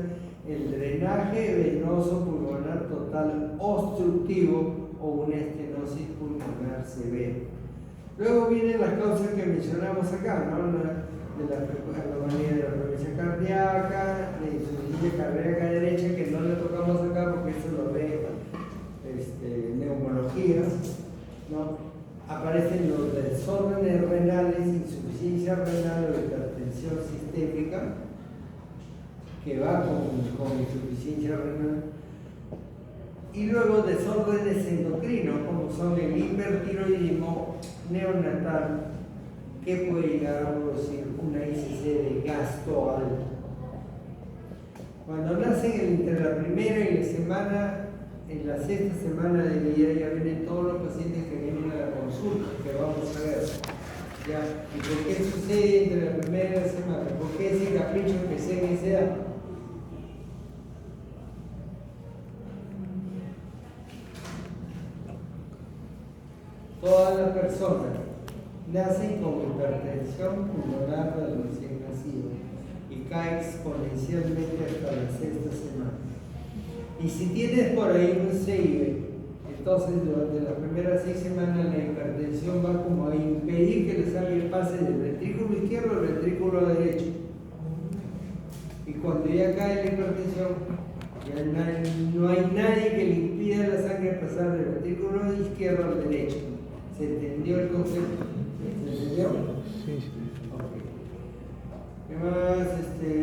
el drenaje venoso pulmonar total obstructivo o una estenosis pulmonar severa. Luego vienen las causas que mencionamos acá, ¿no? De la anomalía de la frecuencia cardíaca, de insuficiencia cardíaca derecha, que no le tocamos acá porque eso lo ve neumología, ¿no? Aparecen los desórdenes renales, insuficiencia renal o hipertensión sistémica, que va con insuficiencia renal. Y luego desórdenes endocrinos, como son el hipertiroidismo neonatal, que puede llegar a producir una ICC de gasto alto. Cuando nacen entre la primera y la semana, en la sexta semana de vida, ya vienen todos los pacientes que vienen a la consulta, que vamos a ver. ¿Ya? ¿Y por qué sucede entre la primera y la semana? ¿Por qué ese capricho que se en esa edad? Todas las personas nacen con hipertensión pulmonar del recién nacido y cae exponencialmente hasta la sexta semana. Y si tienes por ahí un CIB, entonces durante las primeras 6 semanas la hipertensión va como a impedir que le salga el pase del ventrículo izquierdo al ventrículo derecho. Y cuando ya cae la hipertensión, ya no hay nadie que le impida a la sangre pasar del ventrículo izquierdo al derecho. ¿Se entendió el concepto? ¿Se entendió? Sí, sí. Okay. ¿Qué más?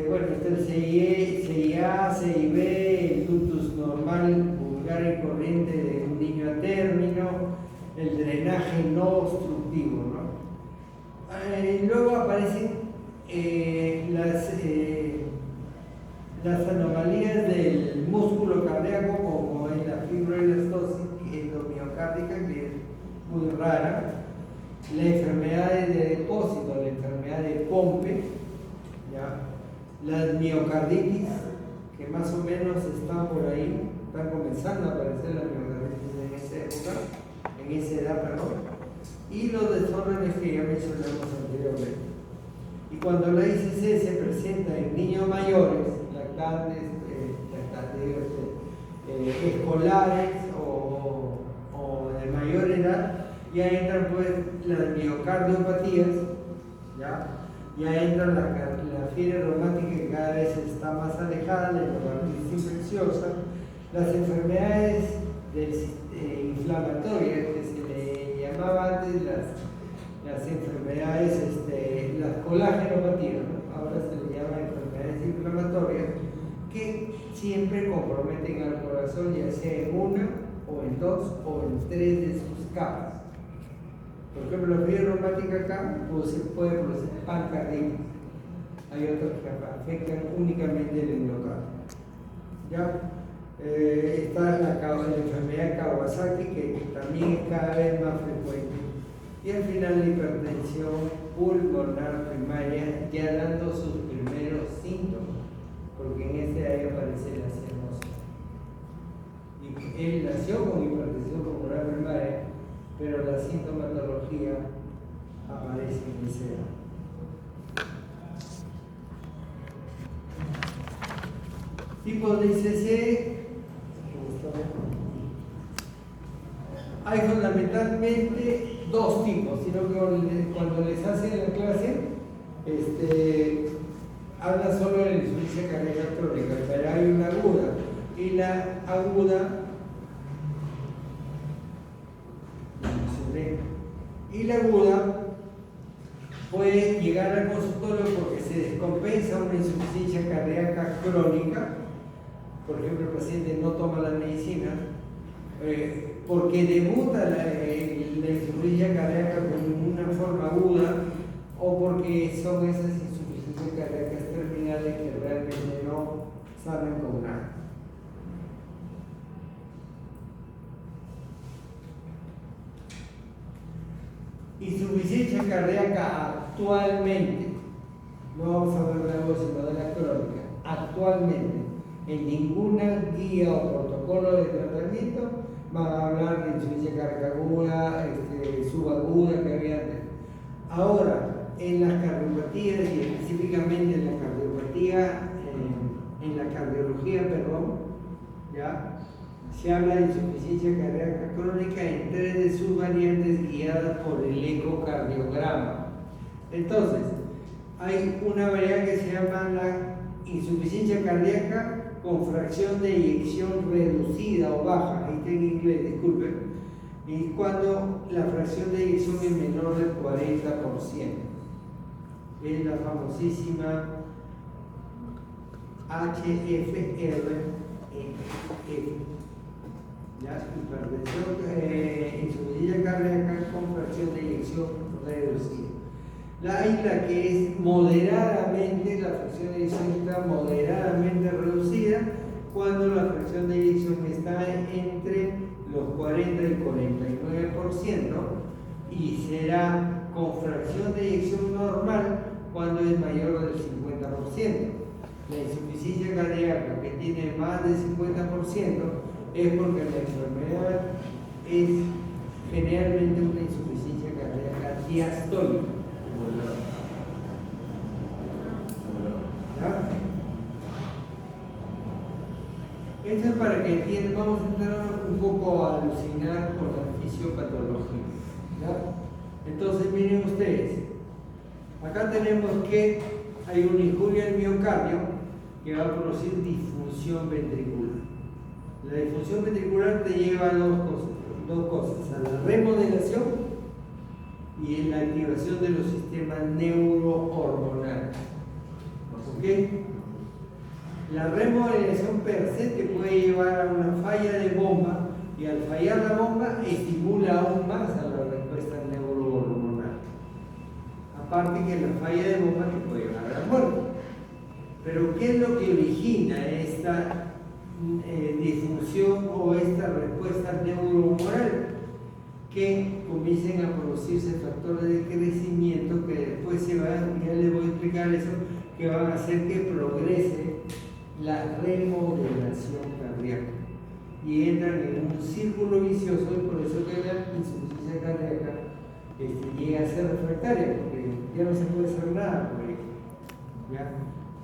Bueno, está el CIA, CIB, el ductus normal, vulgar y corriente de un niño a término, el drenaje no obstructivo, ¿no? Luego aparecen las anomalías del músculo cardíaco, como en la fibroelastosis endomiocárdica, que es muy rara, la enfermedad de depósito, la enfermedad de Pompe, ¿ya? Las miocarditis, que más o menos están por ahí, están comenzando a aparecer las miocarditis en esa época, en esa edad, perdón, y los desórdenes que ya mencionamos anteriormente. Y cuando la ICC se presenta en niños mayores, lactantes, escolares o de mayor edad, ya entran pues las miocardiopatías, ya entran la fiebre reumática, que cada vez está más alejada, la hepatitis infecciosa, las enfermedades inflamatorias, que se le llamaba antes las enfermedades, las colagenopatías, ¿no? Ahora se le llama enfermedades inflamatorias, que siempre comprometen al corazón, ya sea en una o en 2 o en 3 de sus capas. Por ejemplo, la fiebre reumática acá puede producir pancarditis. Hay otros que afectan únicamente el endocardio. ¿ya? Está la enfermedad Kawasaki, que también es cada vez más frecuente. Y al final la hipertensión pulmonar primaria, ya dando sus primeros síntomas, porque en ese ahí aparece la cianosis. Y él nació con hipertensión pulmonar primaria, pero la sintomatología aparece en ese edad. Tipos de ICC, hay fundamentalmente dos tipos, sino que cuando les hacen la clase, habla solo de la insuficiencia cardíaca crónica, pero hay una aguda, y la aguda, puede llegar al consultorio porque se descompensa una insuficiencia cardíaca crónica. Por ejemplo, el paciente no toma la medicina, porque debuta la insuficiencia cardíaca con una forma aguda, o porque son esas insuficiencias cardíacas terminales que realmente no saben con nada. Insuficiencia cardíaca actualmente, no vamos a hablar de la voz, sino de la crónica, actualmente, en ninguna guía o protocolo de tratamiento van a hablar de insuficiencia cardíaca aguda, subaguda que había antes. Ahora, en las cardiopatías y específicamente en la cardiopatía, en la cardiología, ¿ya? Se habla de insuficiencia cardíaca crónica en 3 de sus variantes guiadas por el ecocardiograma. Entonces, hay una variante que se llama la insuficiencia cardíaca con fracción de eyección reducida o baja, ahí está en inglés, disculpen, y cuando la fracción de eyección es menor del 40%. Es la famosísima HFR. ¿Ya? Hipertensión, insuficiencia cardíaca con fracción de eyección reducida. Hay la que es moderadamente, la fracción de eyección está moderadamente reducida cuando la fracción de eyección está entre los 40 y el 49%, y será con fracción de eyección normal cuando es mayor del 50%. La insuficiencia cardíaca que tiene más del 50% es porque la enfermedad es generalmente una insuficiencia cardíaca diastólica. ¿Ya? Esto es para que entiendan, vamos a entrar un poco a alucinar con la fisiopatología. ¿Ya? Entonces miren ustedes, acá tenemos que hay una injuria al miocardio que va a producir disfunción ventricular. La disfunción ventricular te lleva a dos cosas, a la remodelación y en la activación de los sistemas neurohormonales. ¿Ok? La remodelación per se te puede llevar a una falla de bomba, y al fallar la bomba estimula aún más a la respuesta neurohormonal. Aparte que la falla de bomba te puede llevar a la muerte. Pero ¿qué es lo que origina esta disfunción o esta respuesta neurohormonal? Que comiencen a producirse factores de crecimiento que después ya les voy a explicar eso, que van a hacer que progrese la remodelación cardíaca y entran en un círculo vicioso, y por eso que la insuficiencia cardíaca llega a ser refractaria, porque ya no se puede hacer nada por ello. ¿Ya?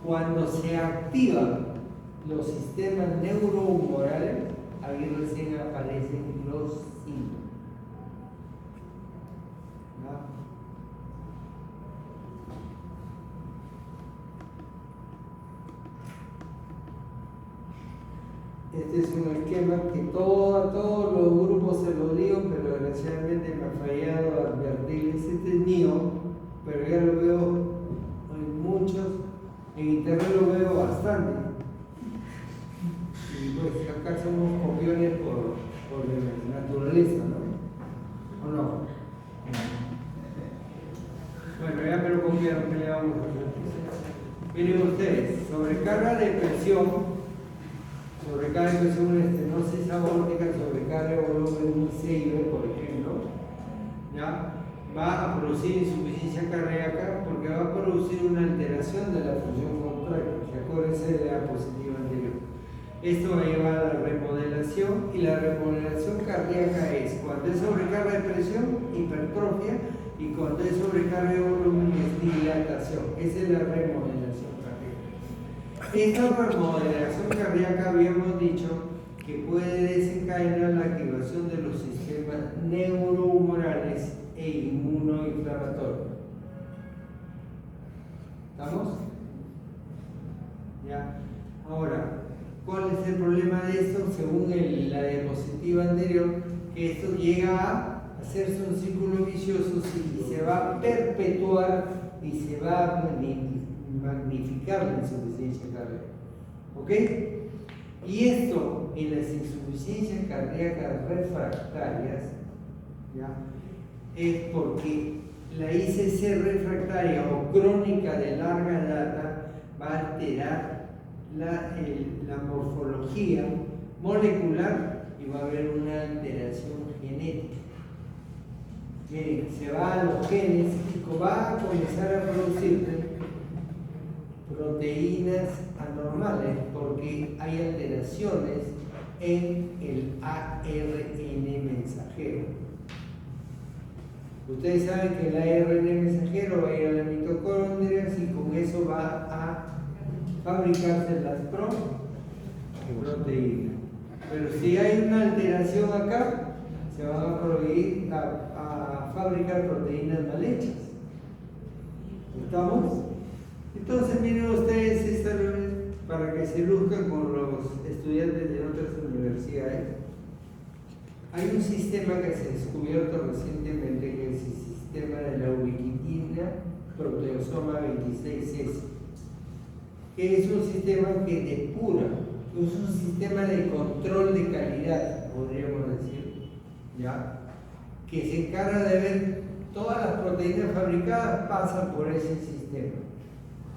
Cuando se activan los sistemas neurohumorales, ahí recién aparecen los síntomas. ¿Ya? Este es un esquema que a todos los grupos se lo digo, pero desgraciadamente me ha fallado advertirles. Este es mío, pero ya lo veo en muchos, en internet lo veo bastante. Y pues acá somos copiones por la naturaleza, ¿no? ¿O no? Bueno, ya me lo copiaron, que le vamos a hacer. Miren ustedes, sobrecarga de presión sobrecarga de presión, una estenosis aórtica, sobrecarga de volumen, un CIB, por ejemplo, ¿ya? Va a producir insuficiencia cardíaca porque va a producir una alteración de la función contractil. Acuérdense de la diapositiva anterior. Esto va a llevar a la remodelación, y la remodelación cardíaca es cuando es sobrecarga de presión, hipertrofia, y cuando es sobrecarga de volumen es dilatación. Esa es la remodelación cardíaca. Esta remodelación cardíaca habíamos dicho que puede desencadenar la activación de los sistemas neurohumorales e inmunoinflamatorios. ¿Estamos? ¿Ya? Ahora, ¿cuál es el problema de esto? Según la diapositiva anterior, que esto llega a hacerse un círculo vicioso y se va a perpetuar y se va a magnificar la insuficiencia cardíaca. ¿Ok? Y esto en las insuficiencias cardíacas refractarias, ¿ya? Es porque la ICC refractaria o crónica de larga data va a alterar la morfología molecular y va a haber una alteración genética. Miren, se va a los genes y va a comenzar a producir proteínas anormales porque hay alteraciones en el ARN mensajero. Ustedes saben que el ARN mensajero va a ir a las mitocondrias y con eso va a fabricarse las proteínas. Pero si hay una alteración acá, se van a fabricar proteínas mal hechas. ¿Estamos? Entonces miren ustedes esta para que se luzcan con los estudiantes de otras universidades. Hay un sistema que se ha descubierto recientemente, que es el sistema de la ubiquitina proteosoma 26S, que es un sistema que depura, es un sistema de control de calidad, podríamos decir, ¿ya? Que se encarga de ver todas las proteínas fabricadas pasan por ese sistema,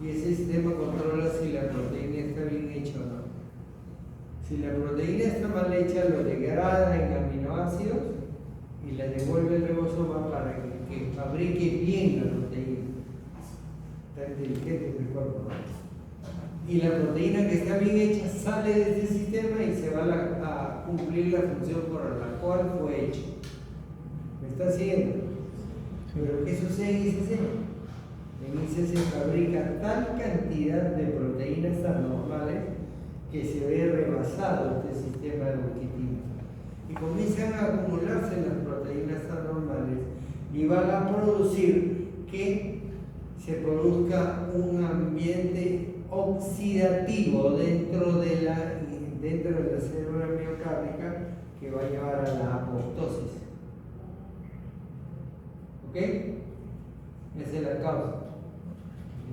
y ese sistema controla si la proteína está bien hecha o no. Si la proteína está mal hecha, lo degrada en aminoácidos y la devuelve al ribosoma para que fabrique bien la proteína. Está inteligente el cuerpo, ¿no? Y la proteína que está bien hecha sale de este sistema y se va a cumplir la función por la cual fue hecho. ¿Me está siguiendo? Pero ¿qué sucede en ICC? En ICC se fabrica tal cantidad de proteínas anormales que se ve rebasado este sistema de ubiquitina y comienzan a acumularse las proteínas anormales y van a producir que se produzca un ambiente oxidativo dentro de la célula miocárdica que va a llevar a la apoptosis. ¿Ok? Esa es la causa.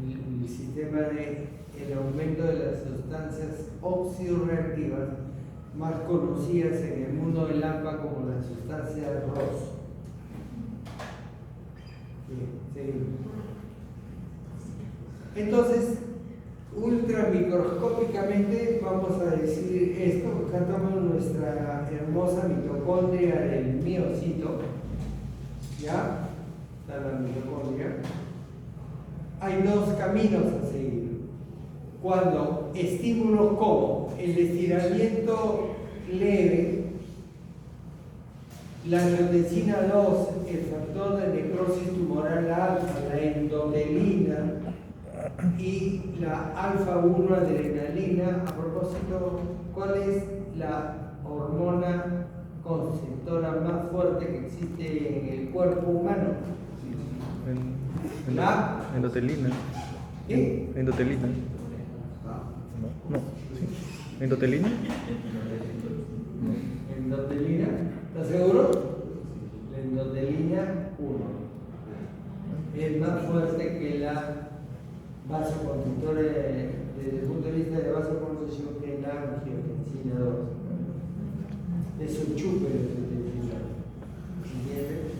El sistema de el aumento de las sustancias oxidorreactivas más conocidas en el mundo del AMPA como las sustancias ROS. Bien, seguimos. Entonces, ultramicroscópicamente vamos a decir esto. Acá tomamos nuestra hermosa mitocondria del miocito. ¿Ya? Está la mitocondria. Hay dos caminos a seguir. Cuando estímulos como el estiramiento leve, la angiotensina 2, el factor de necrosis tumoral alfa, la endotelina y la alfa-1 adrenalina. A propósito, ¿cuál es la hormona conceptora más fuerte que existe en el cuerpo humano? La endotelina. ¿Qué? Endotelina. No, ¿sí? ¿Endotelina? Endotelina, ¿estás seguro? La endotelina 1 es más fuerte que la vasoconstrictora desde el punto de vista de vasoconstricción que la angiotensina 2. Es un chupe de angiotensina. ¿Entiendes?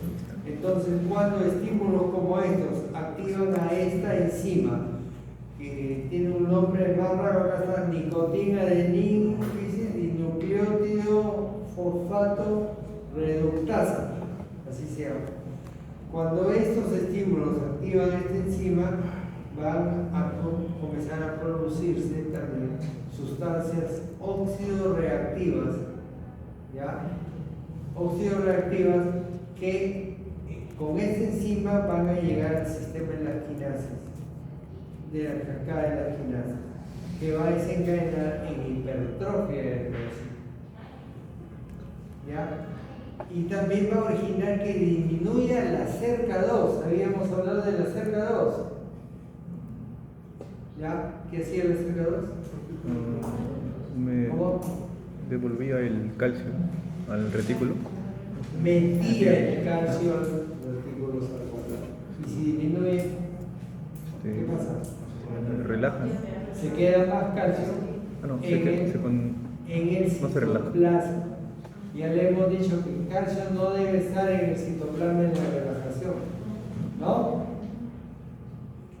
Entonces, cuando estímulos como estos activan a esta enzima, que tiene un nombre más raro, acá está nicotina adenin, ¿qué dice? óxido fosfato reductasa, así se llama. Cuando estos estímulos activan esta enzima, van a comenzar a producirse también sustancias oxidorreactivas, ¿ya? Oxidorreactivas que con esta enzima van a llegar al sistema de las quinasas, de la cascada de las quinasas, que va a desencadenar en hipertrofia del neurocito, ¿ya? Y también va a originar que disminuya la cerca-2. Habíamos hablado de la cerca-2. ¿Ya? ¿Qué hacía la cerca-2? Me ¿Cómo? devolvía el calcio al retículo. Metía el calcio a los retículos al cuadrado. Y si disminuye, ¿qué pasa? Relaja. Se queda más calcio Ah, no, en el no se relaja. citoplasma. Ya le hemos dicho que el calcio no debe estar en el citoplasma en la relajación, ¿no?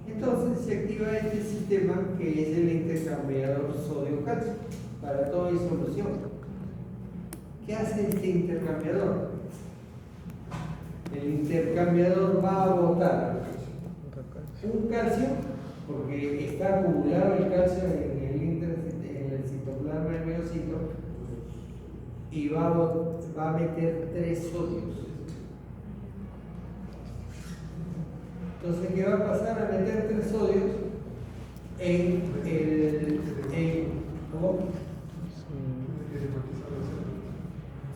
Entonces se activa este sistema que es el intercambiador sodio-calcio para toda disolución. ¿Qué hace este intercambiador? El intercambiador va a botar un calcio, porque está acumulado el calcio en el citoplasma del miocito, y va a meter 3 sodios. Entonces, ¿qué va a pasar a meter 3 sodios ¿cómo?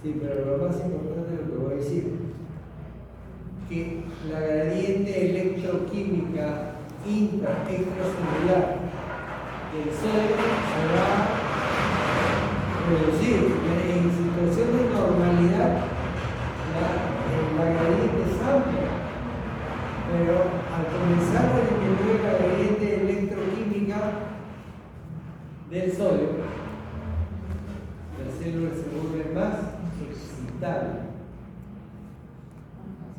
Sí, pero lo más importante es lo que voy a decir, que la gradiente electroquímica extracelular del sodio se va a reducir. En situación de normalidad, la gradiente es amplia, pero al comenzar a disminuir la gradiente electroquímica del sodio, la célula se vuelve más excitable.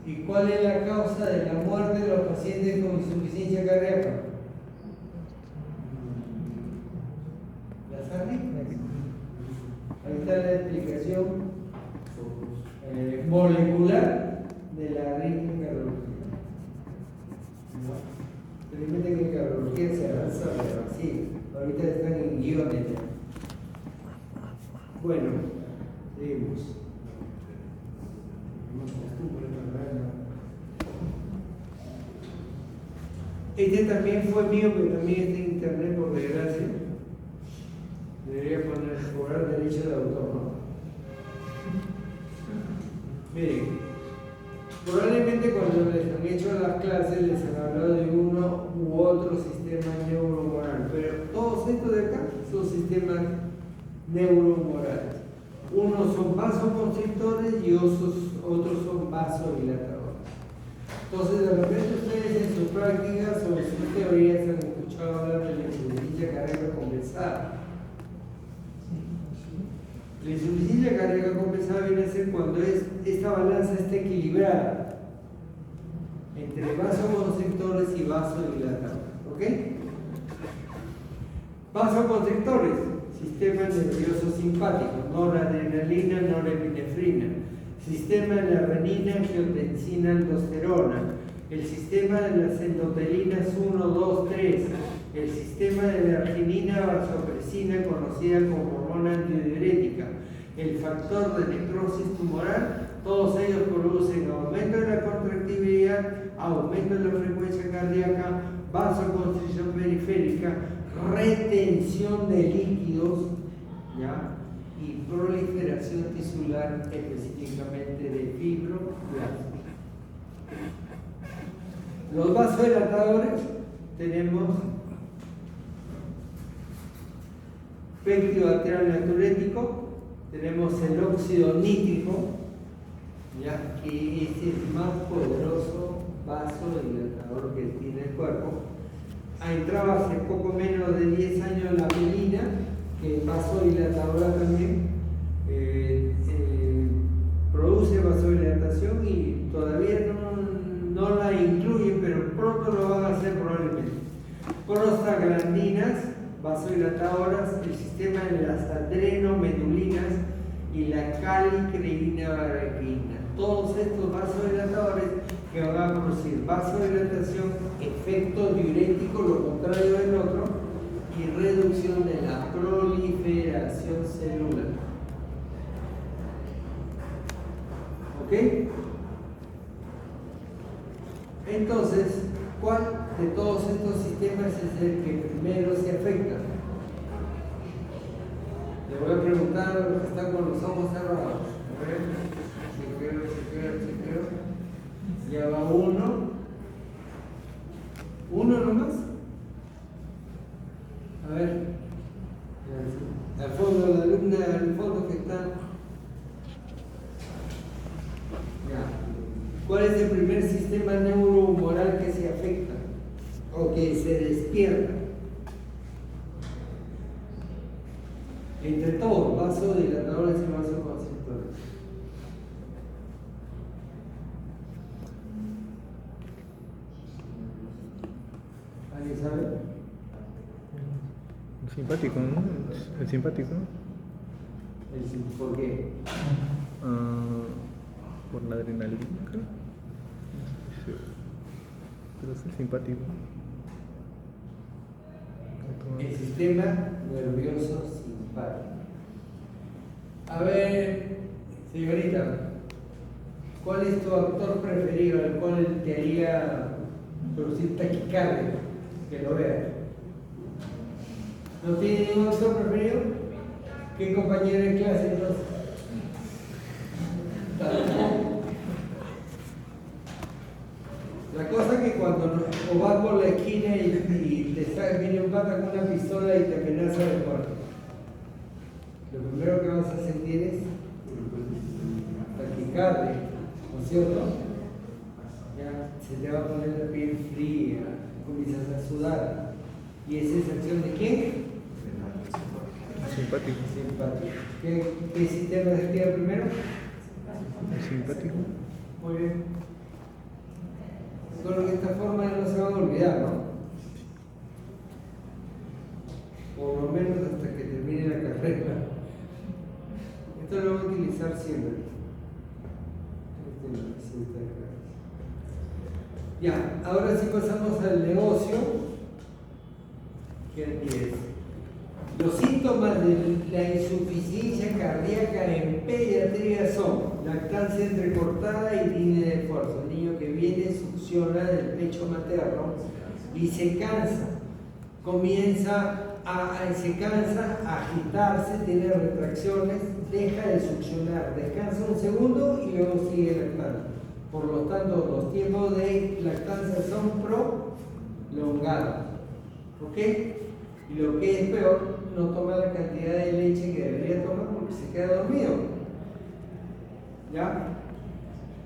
¿Y cuál es la causa de la muerte de los pacientes con insuficiencia cardíaca? Las arritmias. Ahí está la explicación molecular de la arritmia cardiológica. Realmente que en cardiología se avanza, pero sí, ahorita están en guiones ya. Bueno, seguimos. Este también fue mío, pero también está en internet por desgracia. Debería cobrar derecho de autor, ¿no? Miren, probablemente cuando les han hecho las clases les han hablado de uno u otro sistema neurohumoral, pero todos estos de acá son sistemas neuromorales. Unos son vasoconstrictores y otros son vasodilatadores. Entonces, de repente ustedes en sus prácticas o en sus teorías han escuchado hablar de la insuficiencia cardíaca compensada. La insuficiencia cardíaca compensada viene a ser cuando esta balanza está equilibrada entre vasoconstrictores y vasodilatadores. ¿Ok? Vasoconstrictores, sistema nervioso simpático, noradrenalina, norepinefrina, sistema de la renina, angiotensina, aldosterona, el sistema de las endotelinas 1, 2, 3, el sistema de la arginina, vasopresina, conocida como hormona antidiurética, el factor de necrosis tumoral, todos ellos producen aumento de la contractividad, aumento de la frecuencia cardíaca, vasoconstricción periférica, retención de líquidos, ¿ya? Y proliferación tisular, específicamente de fibroblastos. Los vasodilatadores tenemos péptido arterial natriurético, tenemos el óxido nítrico, ya que es el más poderoso vasodilatador que tiene el cuerpo. Ha entrado hace poco menos de 10 años la mielina, que es vasodilatadora también, produce vasodilatación y todavía no la incluyen, pero pronto lo van a hacer probablemente. Prostaglandinas, vasodilatadoras, el sistema de las adrenomedulinas, y la calicreína barrequina. Todos estos vasodilatadores que van a producir vasodilatación, efecto diurético, lo contrario del otro, y reducción de la proliferación celular. ¿Ok? Entonces, ¿cuál de todos estos sistemas es el que primero se afecta? Le voy a preguntar a los que están con los ojos cerrados. A ver, chequeo. Ya va uno. ¿Uno nomás? A ver. Al fondo, la alumna al fondo que está. Ya. ¿Cuál es el primer sistema neurohumoral que se afecta o que se despierta? Entre todos, vasodilatadores y vasoconstrictores. ¿Alguien sabe? El simpático, ¿no? El simpático. ¿Por qué? Por la adrenalina, creo. Sí. Pero es el simpático. El sistema nervioso simpático. A ver, señorita, ¿cuál es tu actor preferido al cual te haría producir taquicardia? Que lo veas. ¿No tiene ningún actor preferido? ¿Qué compañero de clase entonces? La cosa es que cuando o vas por la esquina y viene un pata con una pistola y te amenaza de muerte, lo primero que vas a sentir es taquicardia, ¿no es cierto? Ya se te va a poner la piel fría, comienzas a sudar. ¿Y esa es acción de quién? Simpático. Simpático. ¿Qué sistema se activa primero? El simpático. Muy bien. Solo que de esta forma no se van a olvidar, ¿no? Por lo menos hasta que termine la carrera. Esto lo voy a utilizar siempre. Ya, ahora sí pasamos al negocio. ¿Qué empieza? Los síntomas de la insuficiencia cardíaca en pediatría son lactancia entrecortada y disnea de esfuerzo. El niño que viene succiona del pecho materno y se cansa. Se cansa, a agitarse, tiene retracciones, deja de succionar, descansa un segundo y luego sigue lactando. Por lo tanto, los tiempos de lactancia son prolongados. ¿Ok? Y lo que es peor, no toma la cantidad de leche que debería tomar porque se queda dormido. ¿Ya?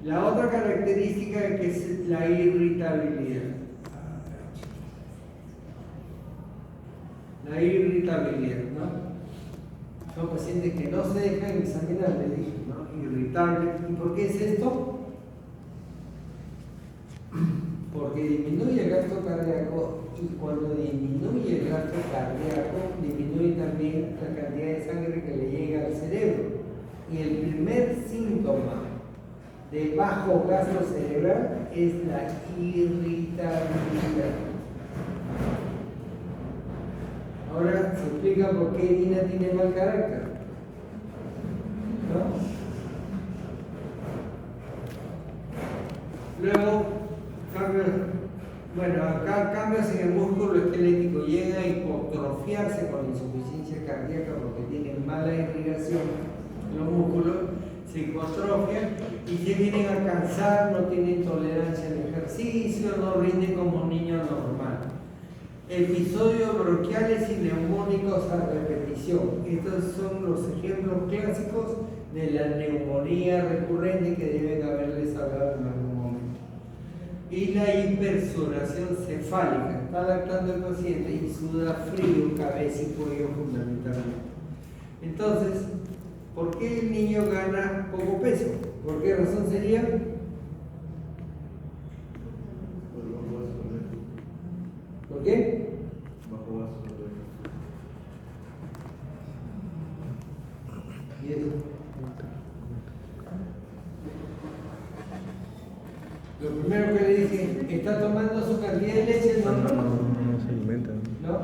La otra característica que es la irritabilidad. La irritabilidad, ¿no? Son pacientes que no se dejan examinar, les dije, ¿no? Irritable. ¿Y por qué es esto? Porque disminuye el gasto cardíaco y cuando disminuye el gasto cardíaco, disminuye también la cantidad de sangre que le llega al cerebro. Y el primer síntoma de bajo gasto cerebral es la irritabilidad. Ahora se explica por qué Dina tiene mal carácter. ¿No? Luego, acá cambios en el músculo esquelético, llega a hipotrofiarse con insuficiencia cardíaca porque tienen mala irrigación en los músculos, se hipotrofian y se vienen a cansar, no tienen tolerancia al ejercicio, no rinden como un niño normal. Episodios bronquiales y neumónicos a repetición. Estos son los ejemplos clásicos de la neumonía recurrente que deben haberles hablado en algún momento. Y la hipersudoración cefálica. Está lactando el paciente y suda frío, cabeza y cuello fundamentalmente. Entonces, ¿por qué el niño gana poco peso? ¿Por qué razón sería? ¿Por qué? Bajo vaso. ¿Y eso?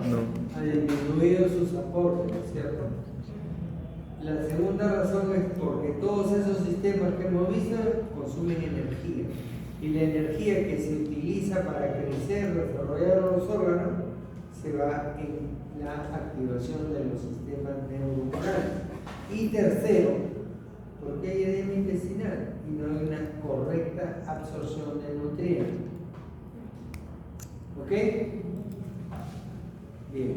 No. Ha disminuido sus aportes, ¿cierto? La segunda razón es porque todos esos sistemas que hemos visto consumen energía. Y la energía que se utiliza para crecer, desarrollar los órganos, se va en la activación de los sistemas neuronales. Y tercero, porque hay edema intestinal y no hay una correcta absorción de nutrientes. ¿Ok? Bien.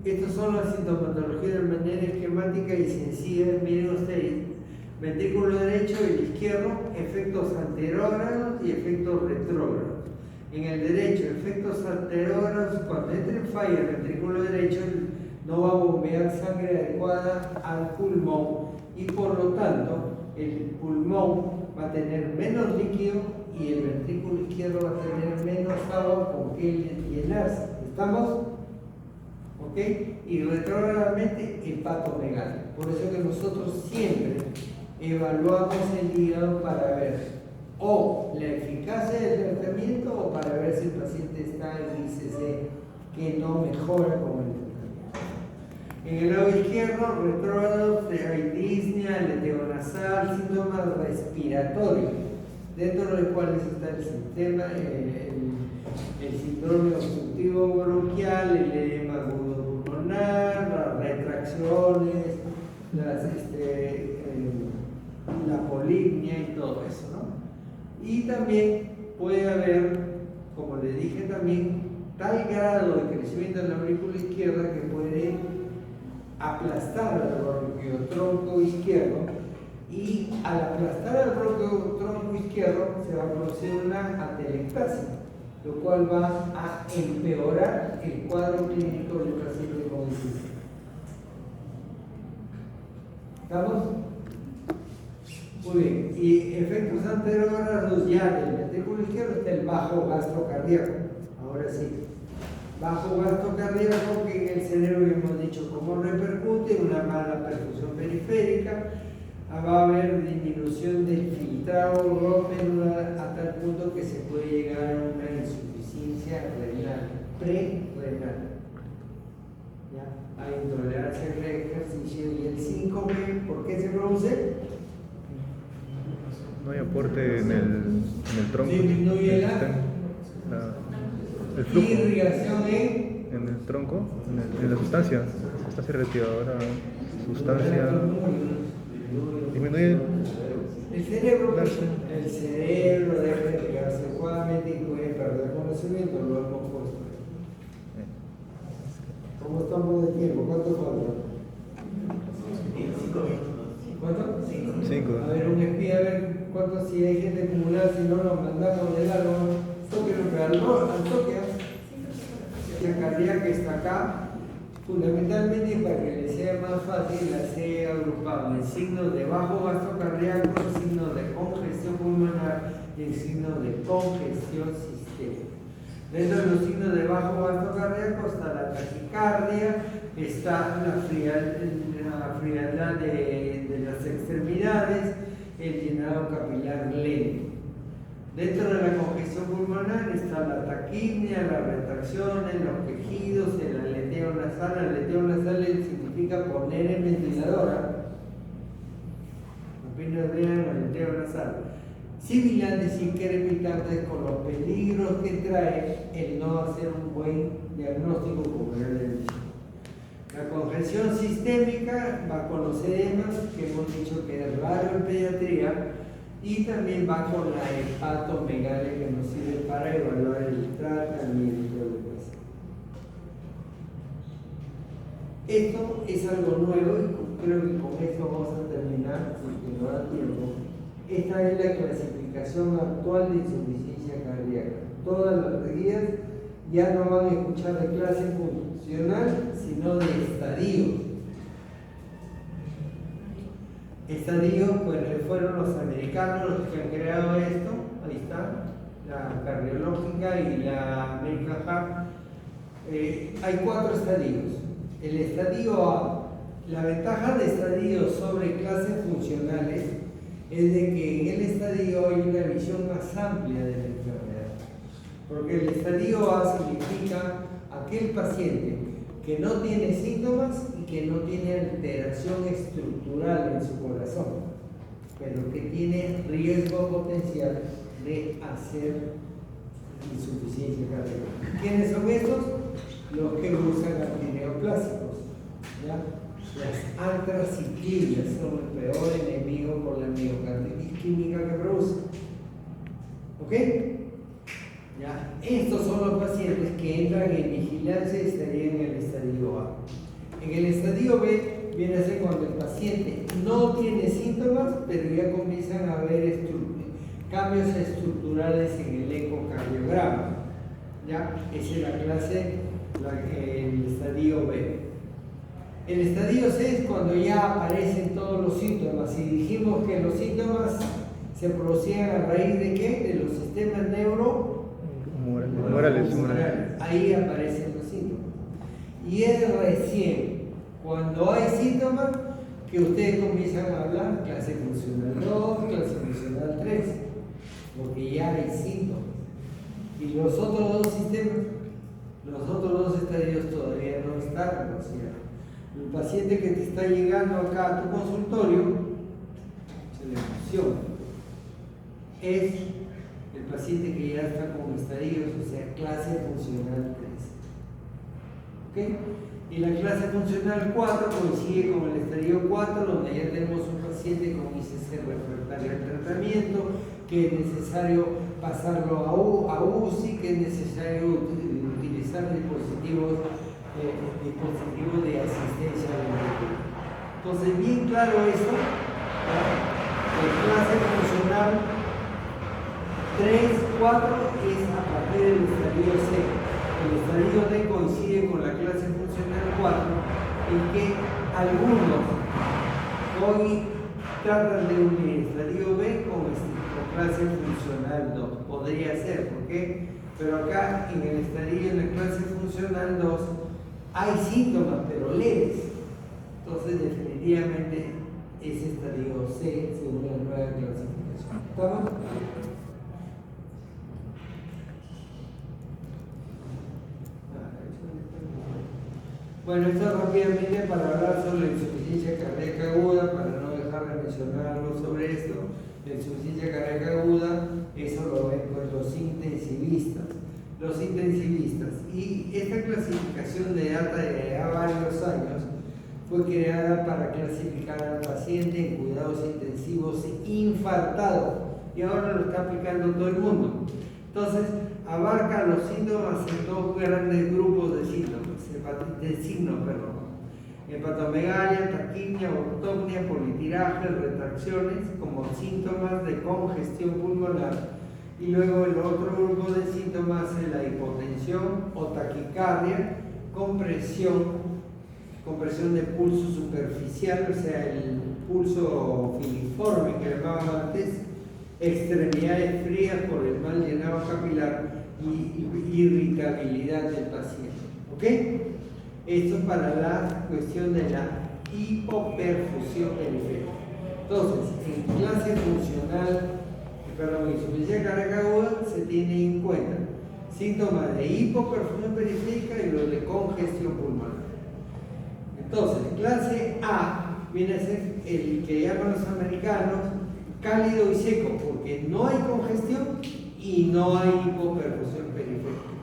Estas son las sintomatologías de manera esquemática y sencilla. Miren ustedes, ventrículo derecho y el izquierdo, efectos anterógrados y efectos retrógrados. En el derecho, efectos anterógrados, cuando entre en falla el ventrículo derecho, no va a bombear sangre adecuada al pulmón y por lo tanto el pulmón va a tener menos líquido y el ventrículo izquierdo va a tener menos agua con que llenarse. ¿Estamos? ¿Ok? Y retrógradamente hepatomegalia. Por eso que nosotros siempre evaluamos el hígado para ver o la eficacia del tratamiento o para ver si el paciente está en ICC que no mejora con el tratamiento. En el lado izquierdo, retrógrado, hay disnea, aleteo nasal, síntomas respiratorios, dentro de los cuales está el sistema, el síndrome obstructivo bronquial, el edema agudo pulmonar, las retracciones, la polipnia y todo eso, ¿no? Y también puede haber, como le dije también, tal grado de crecimiento en la aurícula izquierda que puede aplastar al bronquiotronco izquierdo, y al aplastar al bronquiotronco izquierdo se va a producir una atelectasia, lo cual va a empeorar el cuadro clínico del paciente con ICC. ¿Estamos? Muy bien. Y efectos anterógrados ya del ventrículo izquierdo está el bajo gasto cardíaco. Ahora sí. Bajo gasto cardíaco, que en el cerebro hemos dicho cómo repercute, una mala perfusión periférica, va a haber disminución del filtrado glomerular a tal punto que se puede llegar a una insuficiencia renal, prerrenal. ¿Ya? Hay intolerancia al ejercicio y el síncope, ¿por qué se produce? No hay aporte en el tronco. Disminuye el flujo. Irrigación En el tronco, en la sustancia reactivadora, sustancia. Disminuye el cerebro deja de irrigarse adecuadamente y puede perder conocimiento, lo hemos puesto. ¿Cómo estamos de tiempo? ¿Cuánto falta? 5 minutos. ¿Cuánto? 5. A ver, un espía, a ver cuánto, si hay gente acumulada, si no nos mandamos de largo, al toque. La cardíaca está acá, fundamentalmente para que les sea más fácil, las he agrupado en signos de bajo gasto cardíaco, signos de congestión pulmonar y en signos de congestión sistémica. Dentro de los signos de bajo gasto cardíaco está la taquicardia, está la frialdad de las extremidades, el llenado capilar lento. Dentro de la congestión pulmonar está la taquipnia, las retracciones, los quejidos, el aleteo nasal. El aleteo nasal significa poner en ventiladora. Apenas vean aleteo nasal. Sibilantes y crepitantes con los peligros que trae el no hacer un buen diagnóstico como era el dicho. La congestión sistémica va con los edemas, que hemos dicho que es raro en pediatría, y también va con la hepatomegalia, que nos sirve para evaluar el tratamiento del paciente. Esto es algo nuevo y creo que con esto vamos a terminar, porque no da tiempo. Esta es la clasificación actual de insuficiencia cardíaca. Todas las guías ya no van a escuchar de clase funcional, sino de estadio. Estadios, pues fueron los americanos los que han creado esto. Ahí está, la cardiológica y la American Heart. Hay 4 estadios. El estadio A, la ventaja de estadios sobre clases funcionales es de que en el estadio hay una visión más amplia de la enfermedad. Porque el estadio A significa aquel paciente que no tiene síntomas y que no tiene alteración estructural en su corazón, pero que tiene riesgo potencial de hacer insuficiencia cardíaca. ¿Quiénes son estos? Los que usan antineoplásicos, ¿ya? Las antraciclinas son el peor enemigo por la miocarditis isquémica que produce. ¿Ok? ¿Ya? Estos son los pacientes que entran en vigilancia y estarían en el estadio A. En el estadio B viene a ser cuando el paciente no tiene síntomas, pero ya comienzan a haber cambios estructurales en el ecocardiograma. ¿Ya? Esa es la clase, el estadio B. El estadio C es cuando ya aparecen todos los síntomas, y dijimos que los síntomas se producían a raíz de ¿qué? De los sistemas Morales. Ahí aparecen los síntomas. Y es recién cuando hay síntomas que ustedes comienzan a hablar clase funcional 2, clase funcional 3, porque ya hay síntomas. Y los otros dos sistemas, los otros dos estadios todavía no están, o sea, el paciente que te está llegando acá a tu consultorio, se le emociona, es el paciente que ya está con estadios, o sea, clase funcional 3. ¿Ok? Y la clase funcional 4 coincide con el estadio 4, donde ya tenemos un paciente con ICC refractario al tratamiento, que es necesario pasarlo a UCI, que es necesario utilizar dispositivos de asistencia a la médica. Entonces, bien claro eso, la clase funcional 3, 4 es a partir del estadio C. El estadio D coincide con la clase funcional 4, en que algunos hoy tratan de unir estadio B con clase funcional 2. Podría ser, ¿por qué? Pero acá en el estadio, en la clase funcional 2, hay síntomas, pero leves. Entonces, definitivamente, es estadio C según la nueva clasificación. ¿Estamos? Bueno, esto rápidamente para hablar sobre la insuficiencia cardíaca aguda, para no dejar de mencionar algo sobre esto. La insuficiencia cardíaca aguda, eso lo ven pues los intensivistas. Y esta clasificación de data de ya varios años fue creada para clasificar al paciente en cuidados intensivos infartado, y ahora lo está aplicando todo el mundo. Entonces, abarca los síntomas en dos grandes grupos de signos, hepatomegalia, taquipnia, ortopnia, politiraje, retracciones como síntomas de congestión pulmonar, y luego el otro grupo de síntomas es la hipotensión o taquicardia, compresión de pulso superficial, o sea, el pulso filiforme que llamaban antes, extremidades frías por el mal llenado capilar y irritabilidad del paciente. ¿Ok? Esto para la cuestión de la hipoperfusión periférica. Entonces, en clase funcional, insuficiencia cardíaca aguda, se tiene en cuenta síntomas de hipoperfusión periférica y los de congestión pulmonar. Entonces, clase A viene a ser el que llaman los americanos cálido y seco, porque no hay congestión y no hay hipoperfusión periférica.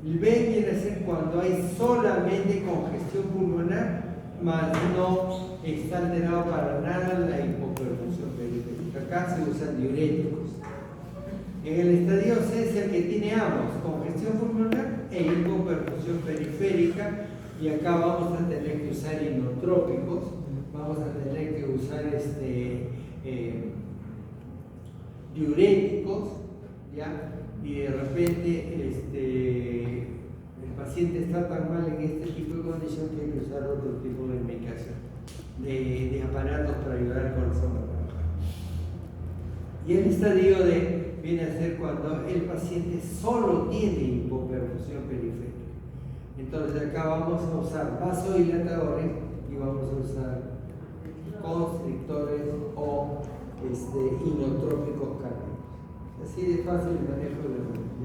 El B viene a ser cuando hay solamente congestión pulmonar, mas no está alterado para nada la hipoperfusión periférica. Acá se usan diuréticos. En el estadio C es el que tiene ambos, congestión pulmonar e hipoperfusión periférica, y acá vamos a tener que usar inotrópicos, vamos a tener que usar diuréticos, ¿ya? Y de repente el paciente está tan mal en este tipo de condición que hay que usar otro tipo de medicación, de aparatos para ayudar al corazón a trabajar. Y el estadio D viene a ser cuando el paciente solo tiene hipoperfusión periférica. Entonces acá vamos a usar vasodilatadores y vamos a usar constrictores o inotrópicos cardíacos. Así de fácil el manejo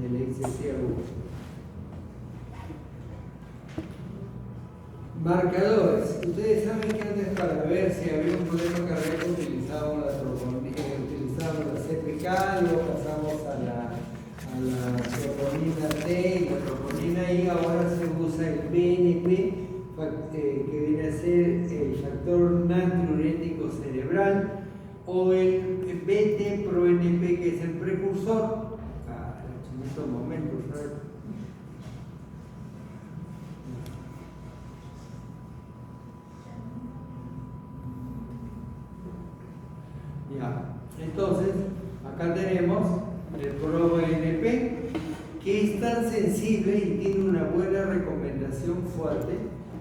de la ICC aguda. Marcadores. Ustedes saben que antes, para ver si había un problema cardíaco, utilizaban la CPK, luego pasamos a la troponina T y la troponina I. Ahora se usa el BNP, que viene a ser el factor natriurético cerebral, o el BT-proNP, que es el precursor. En estos momentos, ¿sabes? Ya. Entonces, acá tenemos el ProBNP, que es tan sensible y tiene una buena recomendación fuerte.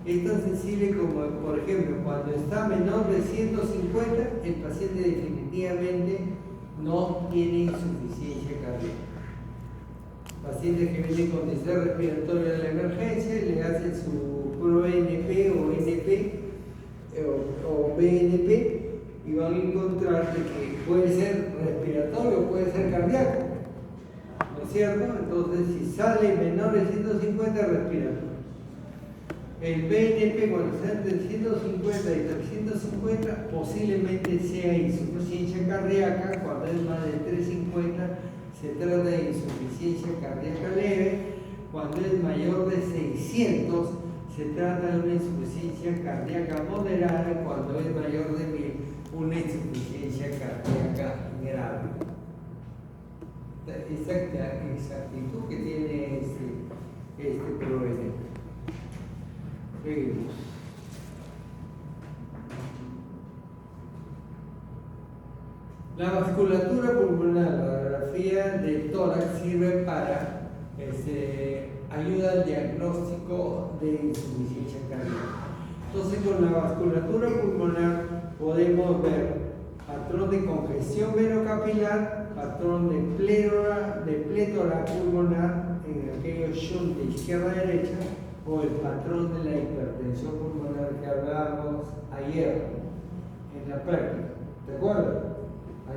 Es tan sensible como, por ejemplo, cuando está menor de 150, el paciente definitivamente no tiene insuficiencia cardíaca. Pacientes que vienen con distrés respiratorio de la emergencia, le hacen su ProNP o NP o BNP, y van a encontrar que puede ser respiratorio, puede ser cardíaco, ¿no es cierto? Entonces, si sale menor de 150, respiratorio. El BNP, cuando sea entre 150 y 350, posiblemente sea insuficiencia cardíaca. Cuando es más de 350, se trata de insuficiencia cardíaca leve. Cuando es mayor de 600, se trata de una insuficiencia cardíaca moderada. Cuando es mayor de 1000, una insuficiencia cardíaca grave. Exactitud que tiene este ProBNP. Seguimos. La vasculatura pulmonar, la radiografía de tórax, sirve para ayuda al diagnóstico de insuficiencia cardíaca. Entonces, con la vasculatura pulmonar podemos ver patrón de congestión venocapilar, patrón de plétora pulmonar en aquellos shunt de izquierda a derecha, o el patrón de la hipertensión pulmonar que hablábamos ayer en la práctica. ¿Te acuerdas?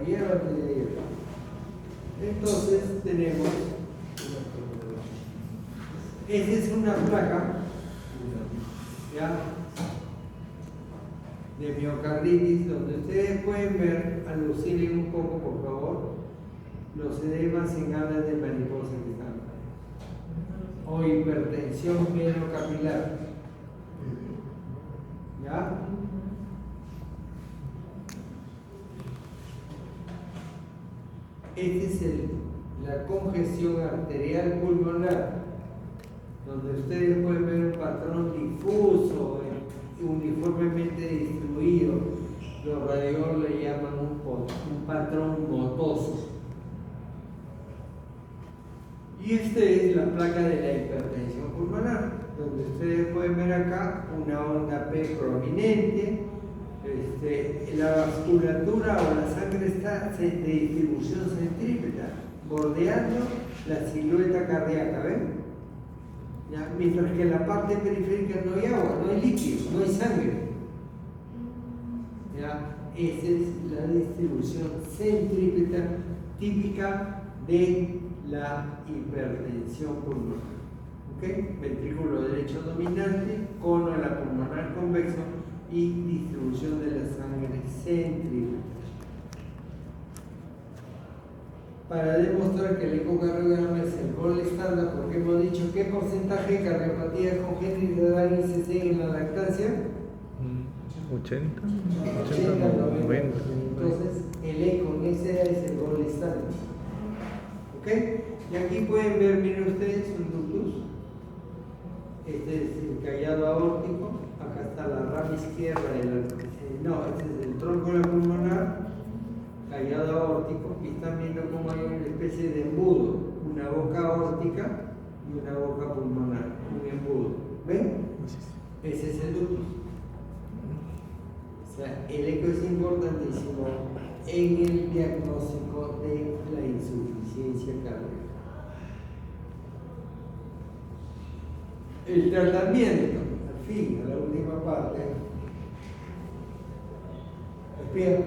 Ayer o antes de ayer. Entonces tenemos, esa es una placa, ¿ya?, de miocarditis, donde ustedes pueden ver, alucinen un poco por favor, los edemas en alas de mariposa que están, o hipertensión venocapilar, ¿ya? Esta es la congestión arterial pulmonar, donde ustedes pueden ver un patrón difuso, uniformemente distribuido. Los radiólogos le llaman un patrón motoso. Y esta es la placa de la hipertensión pulmonar, donde ustedes pueden ver acá una onda P prominente. La vasculatura o la sangre está de distribución centrípeta, bordeando la silueta cardíaca, ¿ven? ¿Ya? Mientras que en la parte periférica no hay agua, no hay líquido, no hay sangre. ¿Ya? Esa es la distribución centrípeta típica de la hipertensión pulmonar. ¿Okay? Ventrículo derecho dominante, cono de la pulmonar convexo y distribución de la sangre centrípeta. Para demostrar que el ecocardiograma es el gol estándar, porque hemos dicho qué porcentaje de cardiopatía congénita da ICC en la lactancia. 80, 80, 90. Entonces, el eco en esa edad es el gol estándar. ¿Ok? Y aquí pueden ver, miren ustedes, un ductus. Este es el callado aórtico. Acá está la rama izquierda. Este es el tronco de la pulmonar, callado aórtico. Y están viendo cómo hay una especie de embudo, una boca aórtica y una boca pulmonar, un embudo. ¿Ven? Ese es el ductus. O sea, el eco es importantísimo en el diagnóstico de la insuficiencia cardíaca. El tratamiento, al fin, a la última parte. Respira.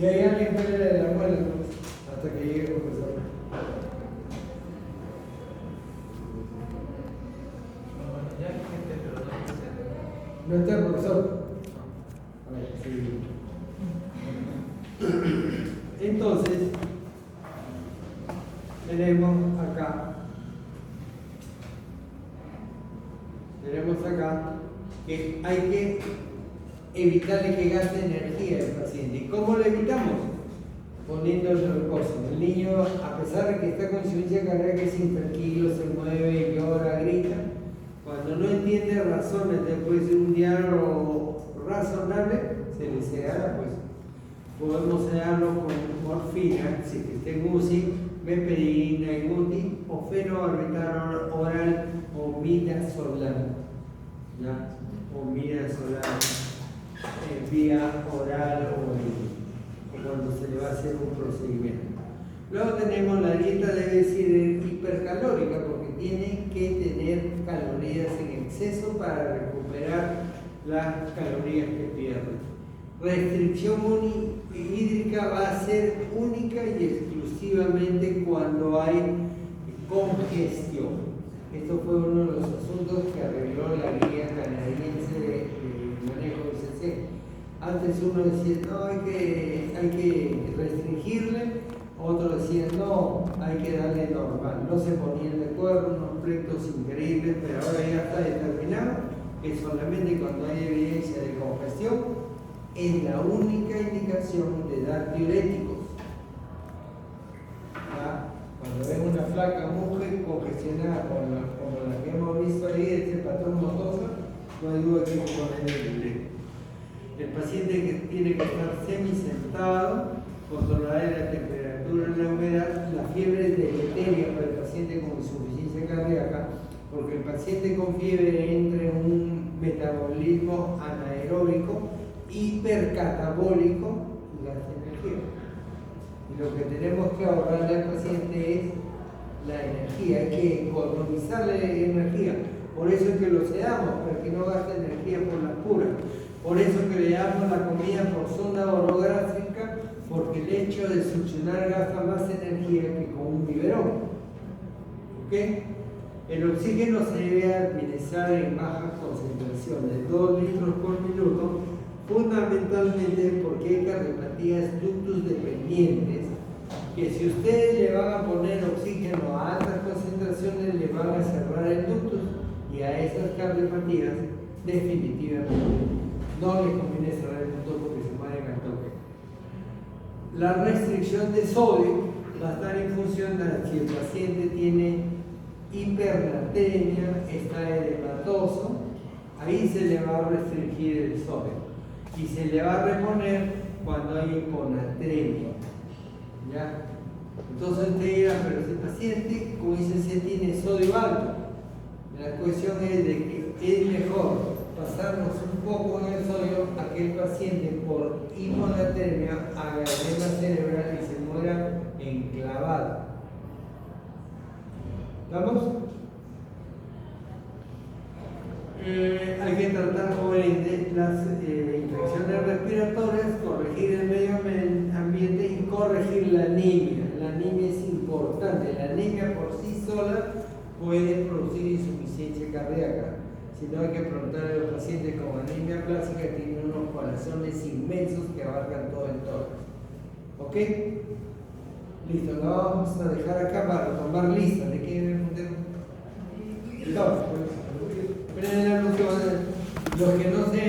Si hay alguien, espere de la muela, pues, hasta que llegue el profesor. No está el profesor. A ver, sí. Entonces, tenemos acá que hay que evitarle que gaste energía el paciente. ¿Y cómo lo evitamos? Poniendo el reposo. El niño, a pesar de que está con insuficiencia cardíaca, es intranquilo, se mueve, llora, grita. Cuando no entiende razones después de un diálogo razonable, se le sedara, pues podemos sedarlo con morfina, si que esté en UCI, meperidina, Iguti, o fenobarbital oral o midazolam, ¿ya? O midazolam vía oral o cuando se le va a hacer un procedimiento. Luego tenemos la dieta, debe ser hipercalórica porque tiene que tener calorías en exceso para recuperar las calorías que pierde. Restricción hídrica va a ser única y exclusivamente cuando hay congestión. Esto fue uno de los asuntos que arregló la guía canadiense de manejo del CC. Antes uno decía, no, hay que restringirle, otro decía, no, hay que darle normal. No se ponían de acuerdo, unos pleitos increíbles, pero ahora ya está determinado que solamente cuando hay evidencia de congestión es la única indicación de dar diuréticos. ¿Ya? Cuando ven una flaca mujer congestionada como la que hemos visto ahí, este patrón motosa, no hay duda que hay que poner el diurético. El paciente que tiene que estar semisentado, controlar la temperatura y la humedad, la fiebre es deleteria para el paciente con insuficiencia cardíaca, porque el paciente con fiebre entra en un metabolismo anaeróbico, hipercatabólico y gasta energía. Y lo que tenemos que ahorrarle al paciente es la energía, hay que economizarle energía. Por eso es que lo sedamos, para que no gaste energía por las puras. Por eso es que le damos la comida por sonda orogástrica, porque el hecho de succionar gasta más energía que con un biberón. ¿Ok? El oxígeno se debe administrar en bajas concentraciones, 2 litros por minuto, fundamentalmente porque hay cardiopatías ductus dependientes, que si ustedes le van a poner oxígeno a altas concentraciones, le van a cerrar el ductus, y a esas cardiopatías definitivamente no les conviene cerrar el ductus porque se mueren al toque. La restricción de sodio va a estar en función de si el paciente tiene hipernatremia, está edematoso, ahí se le va a restringir el sodio y se le va a reponer cuando hay hiponatremia. ¿Ya? Entonces usted dirá, pero si el paciente con ICC tiene sodio alto, la cuestión es de que es mejor pasarnos un poco en el sodio a que el paciente por hiponatremia haga edema cerebral y se muera enclavado. ¿Estamos? Hay que tratar jóvenes las infecciones respiratorias, corregir el medio ambiente y corregir la anemia. La anemia es importante. La anemia por sí sola puede producir insuficiencia cardíaca. Si no, hay que preguntarle a los pacientes con anemia clásica que tienen unos corazones inmensos que abarcan todo el tórax. ¿Ok? Listo, lo vamos a dejar acá para tomar lista. ¿De qué me pregunté? Los que no se